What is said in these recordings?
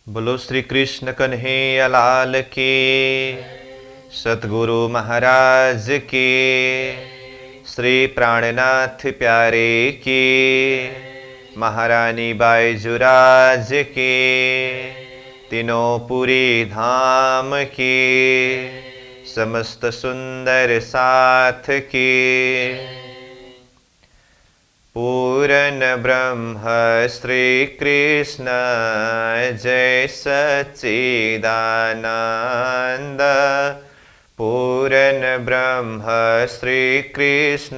बोलो श्री कृष्ण कन्हैया लाल की, सतगुरु महाराज की, श्री प्राणनाथ प्यारे की, महारानी बाईजुराज की, तीनों पुरी धाम की, समस्त सुंदर साथ की। पूर्ण ब्रह्म श्री कृष्ण जय सच्चिदानंद। पूर्ण ब्रह्म श्री कृष्ण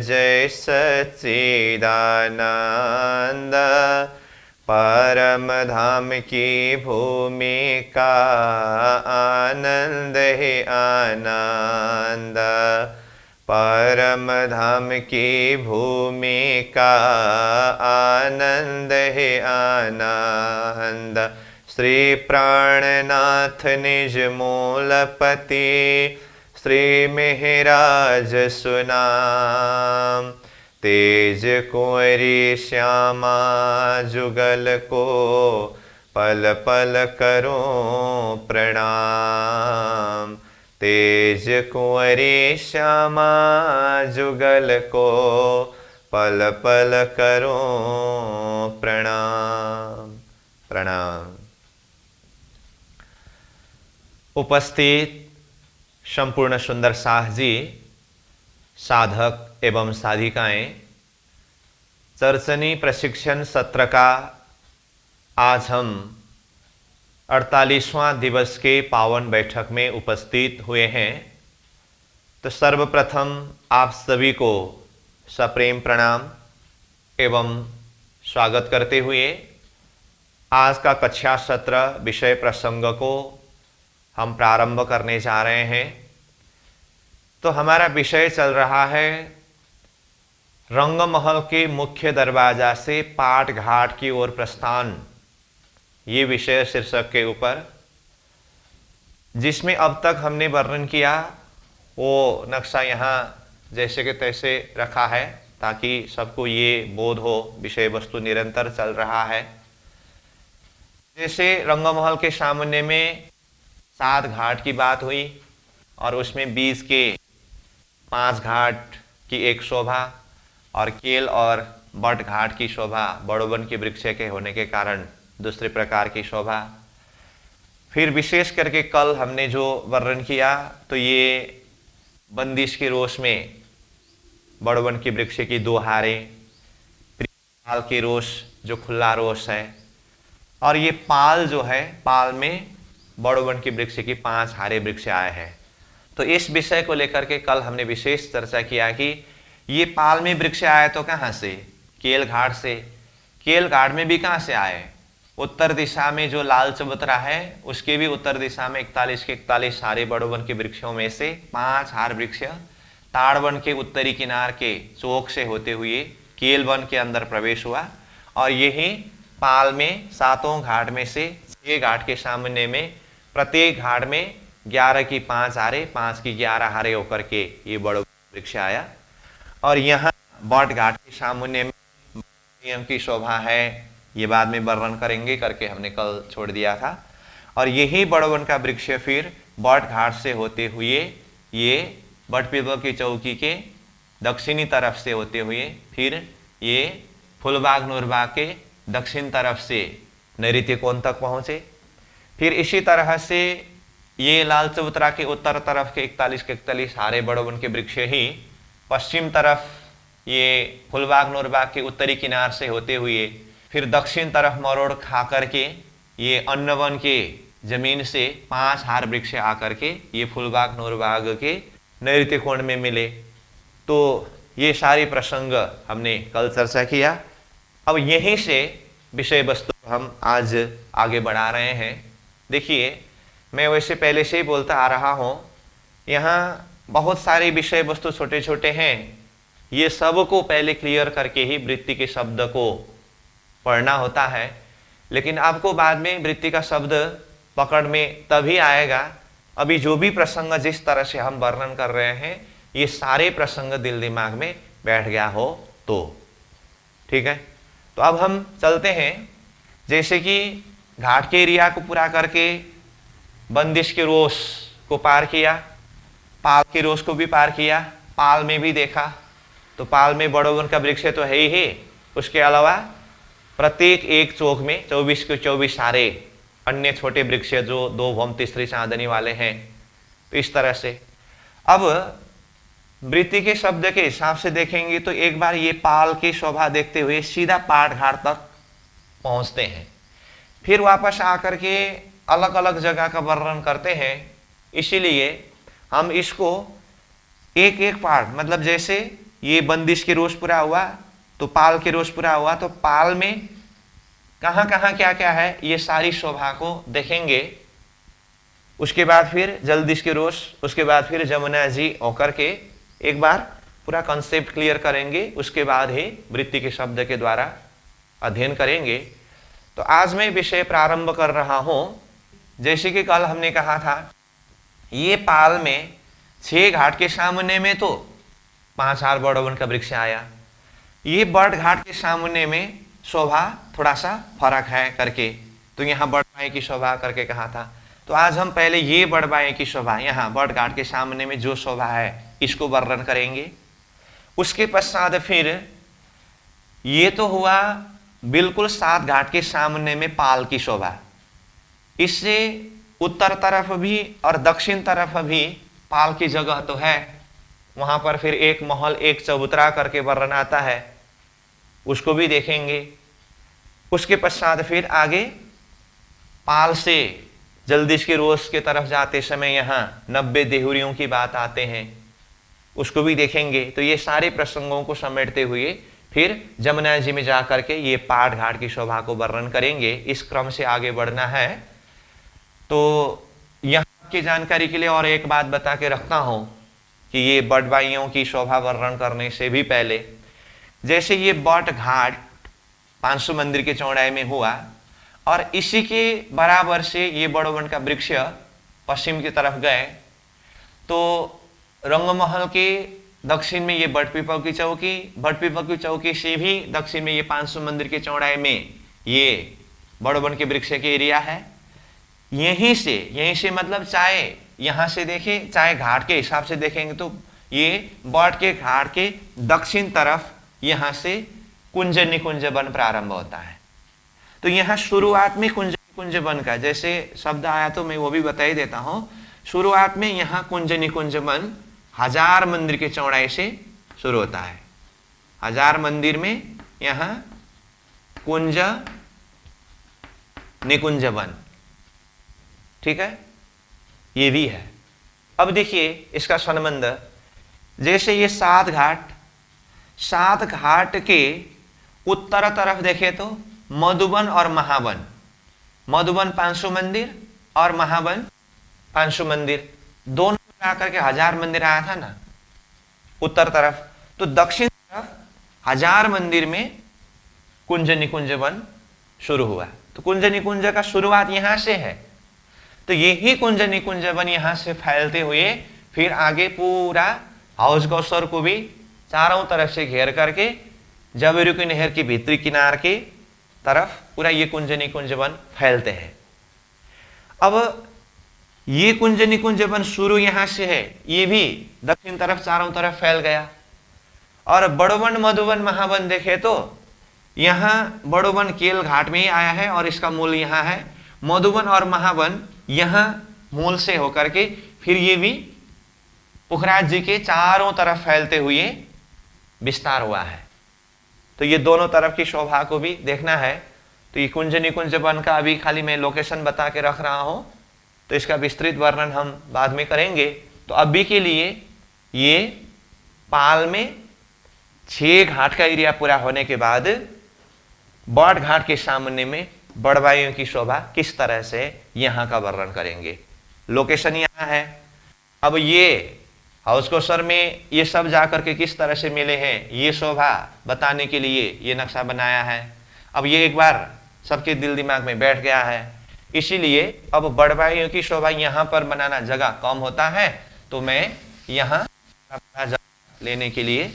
जय सच्चिदानंद। परम धाम की भूमि का आनंद ही आनंद। परम धाम की भूमि का आनंद ही आनंद। श्री प्राणनाथ निज मूलपति, श्री मेहराज सुनाम। तेज कुंवरी श्यामा जुगल को, पल पल करूं प्रणाम। तेज कुंवरी श्यामा जुगल को, पल पल करूं प्रणाम प्रणाम। उपस्थित संपूर्ण सुंदर साह जी, साधक एवं साधिकाएं, चर्चनी प्रशिक्षण सत्र का आज हम 48वां दिवस के पावन बैठक में उपस्थित हुए हैं। तो सर्वप्रथम आप सभी को सप्रेम प्रणाम एवं स्वागत करते हुए आज का कक्षा सत्र विषय प्रसंग को हम प्रारंभ करने जा रहे हैं। तो हमारा विषय चल रहा है रंगमहल के मुख्य दरवाजा से पाट घाट की ओर प्रस्थान, ये विषय शीर्षक के ऊपर, जिसमें अब तक हमने वर्णन किया वो नक्शा यहाँ जैसे के तैसे रखा है ताकि सबको ये बोध हो विषय वस्तु निरंतर चल रहा है। जैसे रंगमहल के सामने में 7 घाट की बात हुई और उसमें 20 के 5 घाट की एक शोभा और केल और बट घाट की शोभा बड़ोवन के वृक्ष के होने के कारण दूसरे प्रकार की शोभा। फिर विशेष करके कल हमने जो वर्णन किया तो ये बंदिश के रोष में बड़ोवन के वृक्ष की 2 हारें, पाल के रोष जो खुला रोष है, और ये पाल जो है पाल में बड़ोवन के वृक्ष की 5 हारे वृक्ष आए हैं। तो इस विषय को लेकर के कल हमने विशेष चर्चा किया कि ये पाल में वृक्ष आए तो कहाँ से? केल घाट से। केल घाट में भी कहाँ से आए? उत्तर दिशा में जो लाल चबूतरा है उसके भी उत्तर दिशा में 41 के 41 हारे बड़ोवन के वृक्षों में से 5 हार वृक्ष ताड़वन के उत्तरी किनार के चौक से होते हुए केल वन के अंदर प्रवेश हुआ और यही पाल में 7 घाट में से 6 घाट के सामने में प्रत्येक घाट में 11 की 5 हारे, 5 की 11 हारे होकर के ये बड़ोवन वृक्ष आया। और यहाँ बट घाट के सामने में नियम की शोभा है, ये बाद में वर्णन करेंगे करके हमने कल छोड़ दिया था। और यही बड़ोवन का वृक्ष फिर बट घाट से होते हुए ये बट पीपल की चौकी के दक्षिणी तरफ से होते हुए फिर ये फूलबाग नूरबाग के दक्षिण तरफ से नैऋत्य कोण तक पहुंचे। फिर इसी तरह से ये लाल चबूतरा के उत्तर तरफ के 41 के 41 हारे बड़ोवन के वृक्ष ही पश्चिम तरफ ये फूलबाग नूरबाग के उत्तरी किनार से होते हुए फिर दक्षिण तरफ मरोड़ खा करके ये अन्नवन के जमीन से 5 हार वृक्ष आकर के ये फूलबाग नूरबाग के नैऋत्य कोण में मिले। तो ये सारी प्रसंग हमने कल चर्चा किया। अब यहीं से विषय वस्तु हम आज आगे बढ़ा रहे हैं। देखिए, मैं वैसे पहले से ही बोलता आ रहा हूँ, यहाँ बहुत सारे विषय वस्तु छोटे छोटे हैं, ये सब को पहले क्लियर करके ही वृत्ति के शब्द को पढ़ना होता है। लेकिन आपको बाद में वृत्ति का शब्द पकड़ में तभी आएगा, अभी जो भी प्रसंग जिस तरह से हम वर्णन कर रहे हैं ये सारे प्रसंग दिल दिमाग में बैठ गया हो तो ठीक है। तो अब हम चलते हैं, जैसे कि घाट के एरिया को पूरा करके बंदिश के रोस को पार किया, पाल के रोस को भी पार किया, पाल में भी देखा तो पाल में बड़ोवन का वृक्ष तो है ही, उसके अलावा प्रत्येक एक चौक में 24 के 24 सारे अन्य छोटे वृक्ष जो 2 भौम तीसरी चांदनी वाले हैं। तो इस तरह से अब वृत्ति के शब्द के हिसाब से देखेंगे तो एक बार ये पाल की शोभा देखते हुए सीधा पाठ घाट तक पहुंचते हैं, फिर वापस आकर के अलग अलग जगह का वर्णन करते हैं। इसीलिए हम इसको एक एक पार्ट, मतलब जैसे ये बंदिश के रोज पूरा हुआ तो पाल के रोज पूरा हुआ, तो पाल में कहां कहां क्या क्या है ये सारी शोभा को देखेंगे। उसके बाद फिर जल्दिश के रोज, उसके बाद फिर जमुना जी होकर के एक बार पूरा कॉन्सेप्ट क्लियर करेंगे, उसके बाद ही वृत्ति के शब्द के द्वारा अध्ययन करेंगे। तो आज मैं विषय प्रारंभ कर रहा हूं। जैसे कि कल हमने कहा था, ये पाल में 6 घाट के सामने में तो 5 हार बड़ोवन का वृक्ष आया, ये बड़ घाट के सामने में शोभा थोड़ा सा फर्क है करके, तो यहाँ बड़बाई की शोभा करके कहा था। तो आज हम पहले ये बड़बाई की शोभा, यहाँ बड़ घाट के सामने में जो शोभा है इसको वर्णन करेंगे। उसके पश्चात फिर ये तो हुआ बिल्कुल 7 घाट के सामने में पाल की शोभा, इससे उत्तर तरफ भी और दक्षिण तरफ भी पाल की जगह तो है, वहां पर फिर एक महल एक चबूतरा करके वर्णन आता है, उसको भी देखेंगे। उसके पश्चात फिर आगे पाल से जल्दिश के रोज के तरफ जाते समय यहाँ 90 देहुरियों की बात आते हैं, उसको भी देखेंगे। तो ये सारे प्रसंगों को समेटते हुए फिर जमुना जी में जाकर के ये पाठ घाट की शोभा को वर्णन करेंगे। इस क्रम से आगे बढ़ना है। तो यहाँ की जानकारी के लिए और एक बात बता के रखता हूं कि ये बड़बाइयों की शोभा वर्णन करने से भी पहले, जैसे ये बट घाट 500 मंदिर के चौड़ाई में हुआ और इसी के बराबर से ये बड़ोवन का वृक्ष पश्चिम की तरफ गए, तो रंगमहल के दक्षिण में ये बटपीपल की चौकी, बटपीपल की चौकी से भी दक्षिण में ये 500 मंदिर के चौड़ाई में ये बड़ोवन के वृक्ष के एरिया है। यहीं से मतलब चाहे यहां से देखें चाहे घाट के हिसाब से देखेंगे तो ये बट के घाट के दक्षिण तरफ यहां से कुंज निकुंज वन प्रारंभ होता है। तो यहां शुरुआत में कुंज निकुंज वन का जैसे शब्द आया तो मैं वो भी बता ही देता हूं। शुरुआत में यहां कुंज निकुंज वन 1000 मंदिर के चौड़ाई से शुरू होता है। 1000 मंदिर में यहां कुंज निकुंज वन, ठीक है, ये भी है। अब देखिए इसका संबंध, जैसे ये 7 घाट के उत्तर तरफ देखे तो मधुबन और महाबन, मधुबन 500 मंदिर और महाबन 500 मंदिर, दोनों मिलाकर के 1000 मंदिर आया था ना उत्तर तरफ। तो दक्षिण तरफ 1000 मंदिर में कुंज निकुंज वन शुरू हुआ। तो कुंज निकुंज का शुरुआत यहां से है। तो यही कुंज निकुंज वन यहां से फैलते हुए फिर आगे पूरा हाउस गौसर को भी चारों तरफ से घेर करके जबेरू की नहर की भीतरी किनार के तरफ पूरा ये कुंज निकुंज वन फैलते हैं। अब ये कुंज निकुंज वन शुरू यहां से है, ये भी दक्षिण तरफ चारों तरफ फैल गया। और बड़ोवन मधुबन महावन देखे तो यहां बड़ोवन केल घाट में ही आया है और इसका मूल यहां है। मधुबन और महावन यहां मूल से होकर के फिर ये भी पुखराज जी के चारों तरफ फैलते हुए विस्तार हुआ है। तो ये दोनों तरफ की शोभा को भी देखना है। तो ये कुंज निकुंज वन का अभी खाली मैं लोकेशन बता के रख रहा हूं, तो इसका विस्तृत वर्णन हम बाद में करेंगे। तो अभी के लिए ये पाल में 6 घाट का एरिया पूरा होने के बाद बड़ घाट के सामने में बड़बाइयों की शोभा किस तरह से यहां का वर्णन करेंगे। लोकेशन यहां है। अब ये हाउस कोसर में ये सब जाकर के किस तरह से मिले हैं ये शोभा बताने के लिए ये नक्शा बनाया है। अब ये एक बार सबके दिल दिमाग में बैठ गया है, इसीलिए अब बड़बाइयों की शोभा यहां पर बनाना जगह कम होता है, तो मैं यहां जगह लेने के लिए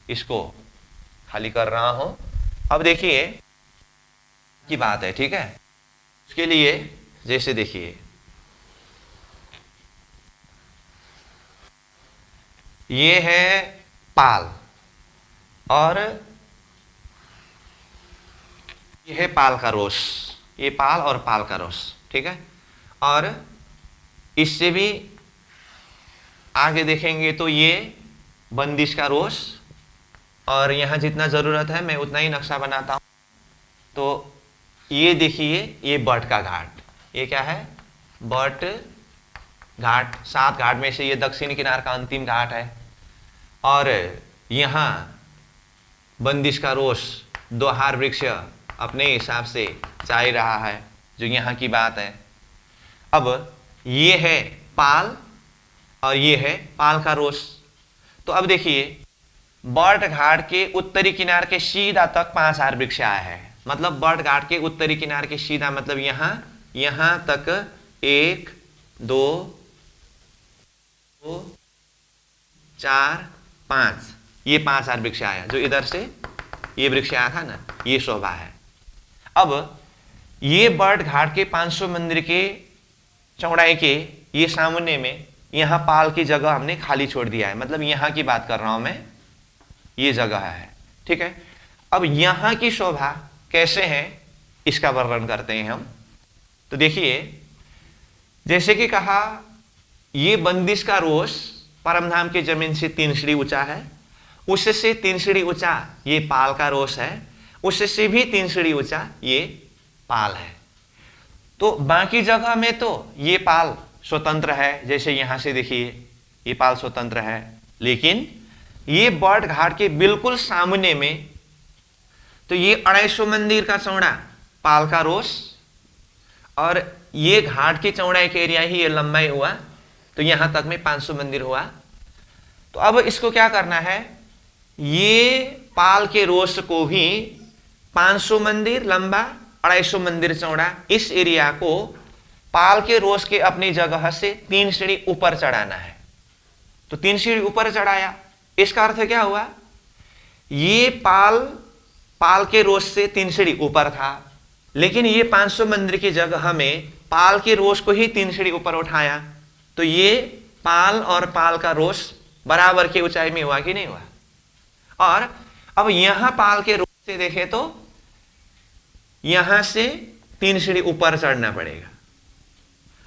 इसको खाली कर रहा हूं। अब देखिए की बात है, ठीक है। उसके लिए जैसे देखिए, ये है पाल और ये है पाल का रोस, ये पाल और पाल का रोस, ठीक है। और इससे भी आगे देखेंगे तो ये बंदिश का रोस, और यहाँ जितना ज़रूरत है मैं उतना ही नक्शा बनाता हूँ। तो ये देखिए, ये बट का घाट, ये क्या है, बट घाट। 7 घाट में से ये दक्षिणी किनार का अंतिम घाट है। और यहाँ बंदिश का रोस, 2 हार वृक्ष अपने हिसाब से चाह रहा है, जो यहाँ की बात है। अब ये है पाल और ये है पाल का रोस। तो अब देखिए, बट घाट के उत्तरी किनार के सीधा तक 5 हार वृक्ष आया है। मतलब बट घाट के उत्तरी किनार के सीधा, मतलब यहाँ तक 1 2 4 5, ये 5 हार वृक्ष आया। जो इधर से ये वृक्ष आया था ना, ये शोभा है। अब ये बट घाट के 500 मंदिर के चौड़ाई के ये सामने में यहाँ पाल की जगह हमने खाली छोड़ दिया है। मतलब यहाँ की बात कर रहा हूं मैं, ये जगह है, ठीक है। अब यहाँ की शोभा कैसे है, इसका वर्णन करते हैं हम। तो देखिए, जैसे कि कहा, ये बंदिश का रोस परमधाम की जमीन से 3 सीढ़ी ऊंचा है, उससे 3 सीढ़ी ऊंचा ये पाल का रोस है, उससे भी 3 सीढ़ी ऊंचा ये पाल है। तो बाकी जगह में तो ये पाल स्वतंत्र है, जैसे यहां से देखिए ये पाल स्वतंत्र है। लेकिन ये बट घाट के बिल्कुल सामने में तो ये 250 मंदिर का चौड़ा पाल का रोस, और ये घाट की चौड़ाई के एरिया ही ये लंबाई हुआ, तो यहां तक में 500 मंदिर हुआ। तो अब इसको क्या करना है, ये पाल के रोस को भी 500 मंदिर लंबा 250 मंदिर चौड़ा, इस एरिया को पाल के रोस के अपनी जगह से 3 सीढ़ी ऊपर चढ़ाना है। तो 3 सीढ़ी ऊपर चढ़ाया, इसका अर्थ क्या हुआ, ये पाल के रोस से 3 सीढ़ी ऊपर था, लेकिन ये 500 मंदिर की जगह में पाल के रोस को ही 3 सीढ़ी ऊपर उठाया। तो ये पाल और पाल का रोस बराबर की ऊंचाई में हुआ कि नहीं हुआ। और अब यहां पाल के रोस से देखें तो यहां से 3 सीढ़ी ऊपर चढ़ना पड़ेगा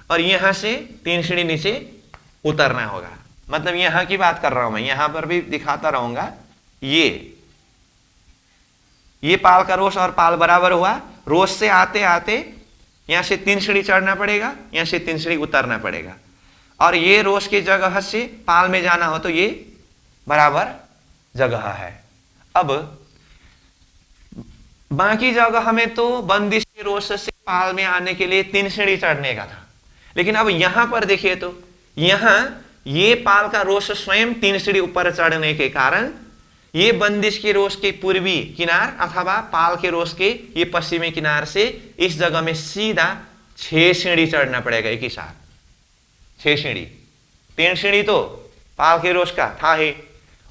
और यहां से 3 सीढ़ी नीचे उतरना होगा। मतलब यहां की बात कर रहा हूं मैं, यहां पर भी दिखाता रहूंगा। ये पाल का रोस और पाल बराबर हुआ, रोस से आते आते यहां से 3 सीढ़ी चढ़ना पड़ेगा, यहां से 3 सीढ़ी उतरना पड़ेगा, और ये रोस की जगह से पाल में जाना हो तो ये बराबर जगह है। अब बाकी जगह हमें तो बंदिश के रोस से पाल में आने के लिए 3 सीढ़ी चढ़ने का था, लेकिन अब यहां पर देखिए तो यहां ये पाल का रोस स्वयं 3 सीढ़ी ऊपर चढ़ने के कारण ये बंदिश के रोस के पूर्वी किनार अथवा पाल के रोस के ये पश्चिमी किनार से इस जगह में सीधा 6 सीढ़ी चढ़ना पड़ेगा एक ही साथ, 6 सीढ़ी। 3 सीढ़ी तो पाल के रोस का था ही,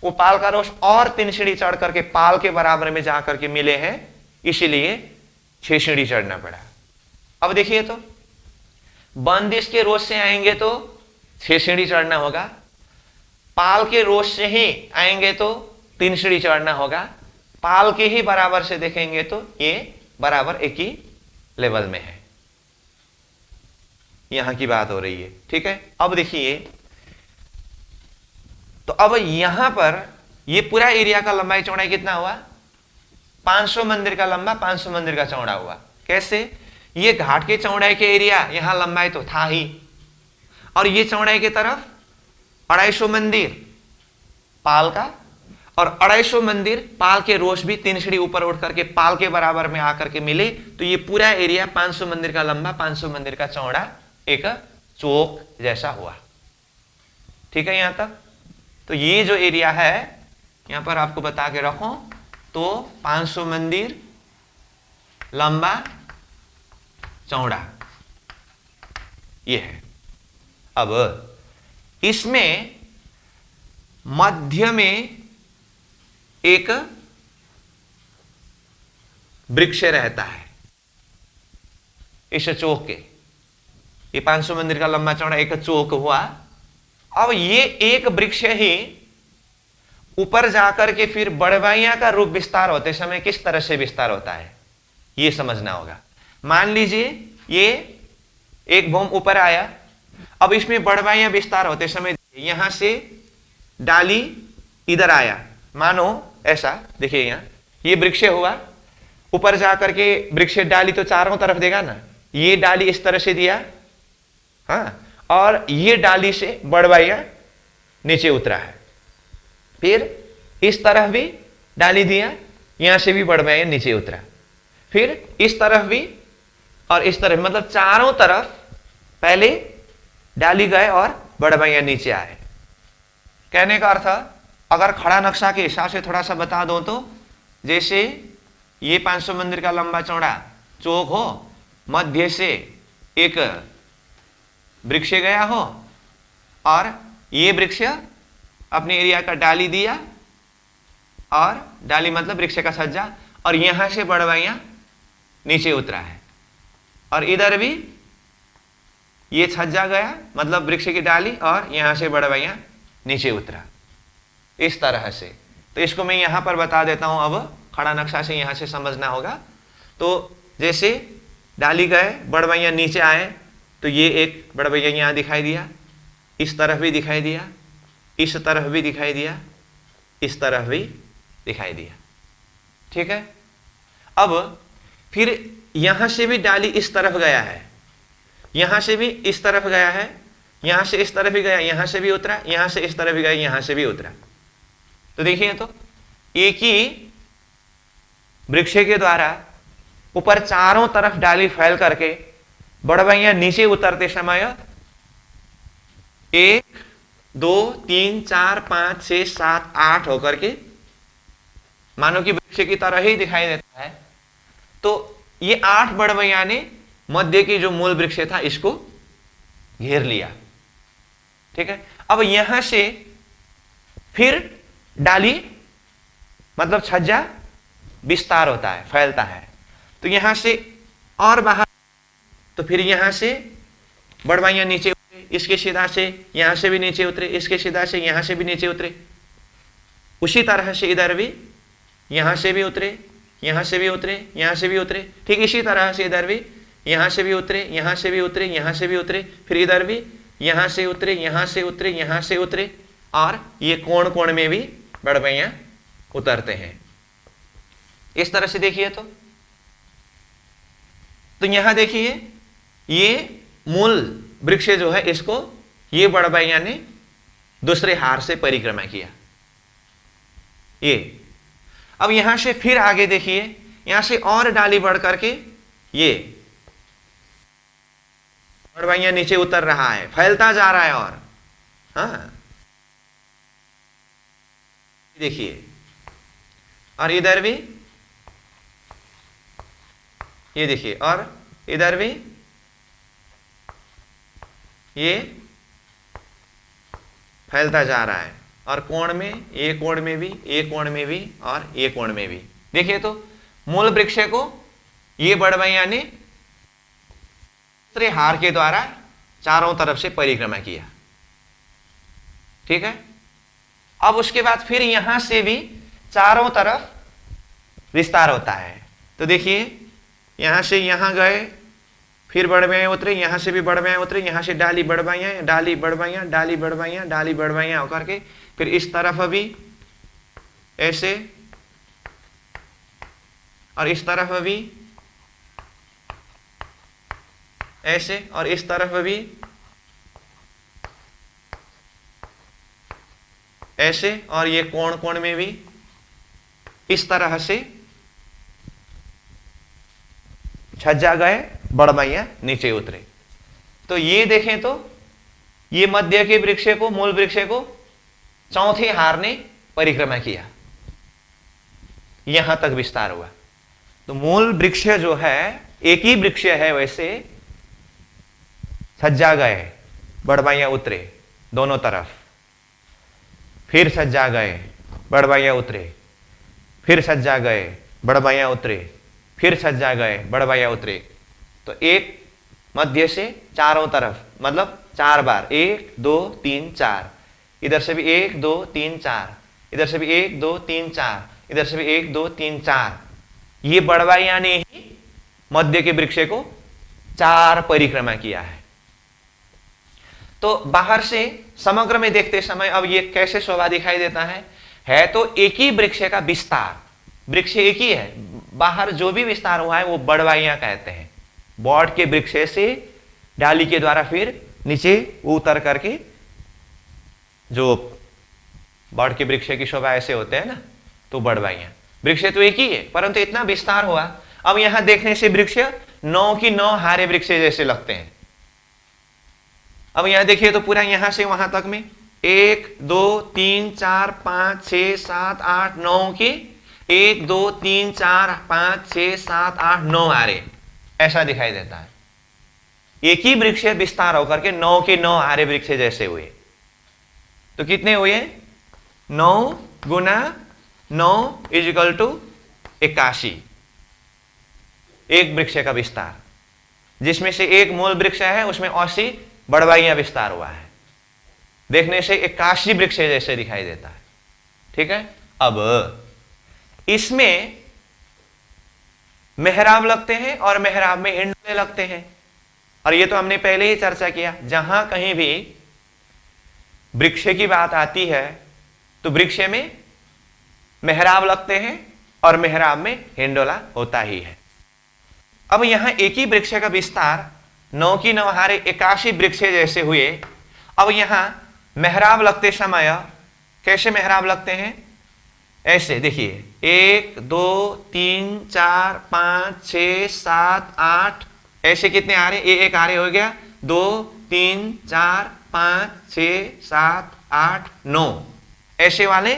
वो पाल का रोस और 3 सीढ़ी चढ़ करके पाल के बराबर में जाकर के मिले हैं, इसीलिए 6 सीढ़ी चढ़ना पड़ा। अब देखिए तो बंदिश के रोस से आएंगे तो 6 सीढ़ी चढ़ना होगा, पाल के रोस से ही आएंगे तो 3 सीढ़ी चढ़ना होगा, पाल के ही बराबर से देखेंगे तो ये बराबर एक ही लेवल में है। यहां की बात हो रही है, ठीक है। अब देखिए तो अब यहां पर ये पूरा एरिया का लंबाई चौड़ाई कितना हुआ, 500 मंदिर का लंबा 500 मंदिर का चौड़ा हुआ। कैसे, ये घाट के चौड़ाई के एरिया यहां लंबाई तो था ही, और ये चौड़ाई की तरफ 250 मंदिर पाल का और 250 मंदिर पाल के रोस भी 3 सीढ़ी ऊपर उठ करके पाल के बराबर में आकर के मिले, तो ये पूरा एरिया 500 मंदिर का लंबा 500 मंदिर का चौड़ा एक चौक जैसा हुआ। ठीक है यहां तक। तो ये जो एरिया है यहां पर आपको बता के रखो, तो 500 मंदिर लंबा चौड़ा ये है। अब इसमें मध्य में एक वृक्ष रहता है, इस चौक के। ये 500 मंदिर का लंबा चौड़ा एक चौक हुआ। अब ये एक वृक्ष ही ऊपर जाकर के फिर बड़वाइयां का रूप विस्तार होते समय किस तरह से विस्तार होता है, ये समझना होगा। मान लीजिए ये एक भूम ऊपर आया, अब इसमें बड़वाइयां विस्तार होते समय यहां से डाली इधर आया, मानो ऐसा देखिए, यहां ये वृक्ष हुआ, ऊपर जाकर के वृक्ष डाली तो चारों तरफ देगा ना, ये डाली इस तरह से दिया, हाँ, और ये डाली से बड़वाइयां नीचे उतरा है। फिर इस तरफ भी डाली दिया, यहां से भी बड़वाइयां नीचे उतरा, फिर इस तरफ भी और इस तरफ, मतलब चारों तरफ पहले डाली गए और बड़वाइयां नीचे आए। कहने का अर्थ, अगर खड़ा नक्शा के हिसाब से थोड़ा सा बता दो तो जैसे ये 500 मंदिर का लंबा चौड़ा चौक हो, मध्य से एक वृक्ष गया हो और ये वृक्ष अपने एरिया का डाली दिया, और डाली मतलब वृक्ष का सज्जा, और यहां से बड़वाइयां नीचे उतरा है, और इधर भी ये छज्जा गया मतलब वृक्ष की डाली, और यहां से बड़वाइयां नीचे उतरा, इस तरह से। तो इसको मैं यहां पर बता देता हूं, अब खड़ा नक्शा से यहां से समझना होगा। तो जैसे डाली गए, बड़वाइयां नीचे आए, तो ये एक बड़वाइया यहां दिखाई दिया, इस तरफ भी दिखाई दिया, इस तरफ भी दिखाई दिया, इस तरफ भी दिखाई दिया, ठीक है। अब फिर यहां से भी डाली इस तरफ गया है, यहां से भी इस तरफ गया है, यहां से इस तरफ भी गया, यहां से भी उतरा, यहां से इस तरफ भी गया, यहां से भी उतरा। तो देखिए, तो एक ही वृक्ष के द्वारा ऊपर चारों तरफ डाली फैल करके बड़वाइयां नीचे उतरते समय 1 2 3 4 5 6 7 8 होकर के मानो कि वृक्ष की तरह ही दिखाई देता है। तो ये 8 बड़वाइयां ने मध्य की जो मूल वृक्ष था इसको घेर लिया, ठीक है। अब यहां से फिर डाली मतलब छज्जा विस्तार होता है, फैलता है। तो यहां से और बाहर, तो फिर यहां से बड़वाइयां नीचे उतरे, इसके सीधा से यहां से भी नीचे उतरे, इसके सीधा से यहां से भी नीचे उतरे, उसी तरह से इधर भी यहां से भी उतरे, यहां से भी उतरे, यहां से भी उतरे, ठीक इसी तरह से इधर भी यहां से भी उतरे, यहां से भी उतरे, यहां से भी उतरे, फिर इधर भी यहां से उतरे, यहां से उतरे, यहां से उतरे, और ये कोण कोण में भी बड़वाइयां उतरते हैं, इस तरह से। देखिए, तो यहां देखिए, ये मूल वृक्ष जो है इसको ये बड़वाइयां ने दूसरे हार से परिक्रमा किया, ये। अब यहां से फिर आगे देखिए, यहां से और डाली बढ़ करके ये बड़वाइयां नीचे उतर रहा है, फैलता जा रहा है, और हाँ देखिए, और इधर भी ये देखिए, और इधर भी ये फैलता जा रहा है, और कोण में, ये कोण में भी, ये कोण में भी, और ये कोण में भी। देखिए, तो मूल वृक्ष को ये बड़वाइयां ने दूसरे हार के द्वारा चारों तरफ से परिक्रमा किया, ठीक है। अब उसके बाद फिर यहां से भी चारों तरफ विस्तार होता है। तो देखिए, यहां से यहां गए, फिर बड़वाइयां उतरे, यहां से भी बड़वाइयां उतरे, यहां से डाली बड़वाइयां, डाली बड़वाइयां, डाली बड़वाइयां, डाली बड़वाइयां होकर के फिर इस तरफ भी ऐसे, और इस तरफ भी ऐसे, और इस तरफ भी ऐसे, और ये कोण कोण में भी इस तरह से छज्जा गए, बड़वाइयां नीचे उतरे। तो ये देखें, तो ये मध्य के वृक्ष को, मूल वृक्ष को चौथे हार ने परिक्रमा किया, यहां तक विस्तार हुआ। तो मूल वृक्ष जो है एक ही वृक्ष है, वैसे छज्जा गए, बड़वाइयां उतरे दोनों तरफ, फिर सज्जा गए, बड़वाइयां उतरे, फिर सज्जा गए, बड़वाइयां उतरे, फिर सज्जा गए, बड़वाइयां उतरे। तो एक मध्य से चारों तरफ, मतलब 4 बार, 1 2 3 4, इधर से भी 1 2 3 4, इधर से भी 1 2 3 4, इधर से भी 1 2 3 4। ये बड़वाइया ने ही मध्य के वृक्ष को 4 परिक्रमा किया है। तो बाहर से समग्र में देखते समय अब ये कैसे शोभा दिखाई देता है तो एक ही वृक्ष का विस्तार, वृक्ष एक ही है, बाहर जो भी विस्तार हुआ है वो बड़वाइया कहते हैं। बॉड के वृक्ष से डाली के द्वारा फिर नीचे उतर करके, जो बॉड के वृक्ष की शोभा ऐसे होते हैं ना, तो बड़वाइया। वृक्ष तो एक ही है परंतु इतना विस्तार हुआ। अब यहां देखने से वृक्ष 9 की 9 हारे वृक्ष जैसे लगते हैं। अब यहां देखिए तो पूरा यहां से वहां तक में 1 2 3 4 5 6 7 8 9 के 1 2 3 4 5 6 7 8 9 हारे ऐसा दिखाई देता है। एक ही वृक्ष विस्तार होकर के 9 के 9 हारे वृक्ष जैसे हुए। तो कितने हुए? 9 गुना 9 इजिकल टू 81। एक वृक्ष का विस्तार, जिसमें से एक मूल वृक्ष है उसमें 80 बड़वाइया विस्तार हुआ है। देखने से 81 वृक्ष जैसे दिखाई देता है। ठीक है। अब इसमें मेहराब लगते हैं और मेहराब में हिंडोले लगते हैं। और ये तो हमने पहले ही चर्चा किया, जहां कहीं भी वृक्ष की बात आती है तो वृक्ष में मेहराब लगते हैं और मेहराब में हिंडोला होता ही है। अब यहां एक ही वृक्ष का विस्तार 9 की 9 हारे 81 वृक्ष जैसे हुए। अब यहां मेहराब लगते समय कैसे मेहराब लगते हैं? ऐसे देखिए, 1 2 3 4 5 6 7 8, ऐसे कितने आ रहे? एक आ रहे हो गया, 2 3 4 5 6 7 8 9, ऐसे वाले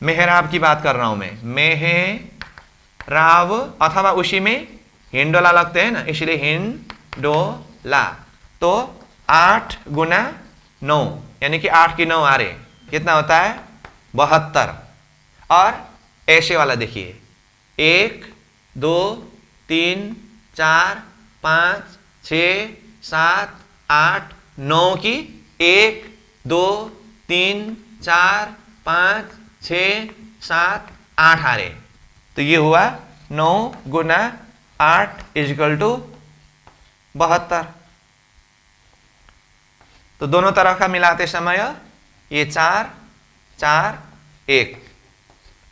मेहराब की बात कर रहा हूं मैं। मेहराब अथवा उसी में हिंडोला लगते हैं ना, इसलिए हिंडोला। तो 8 गुना 9 यानी कि 8 की 9 आ रहे, कितना होता है? 72। और ऐसे वाला देखिए, 1 2 3 4 5 6 7 8 9 की 1 2 3 4 5 6 7 8 आ रहे। तो ये हुआ 9 गुना 8 इजिकल टू 72। तो दोनों तरफ का मिलाते समय ये 4 4 1,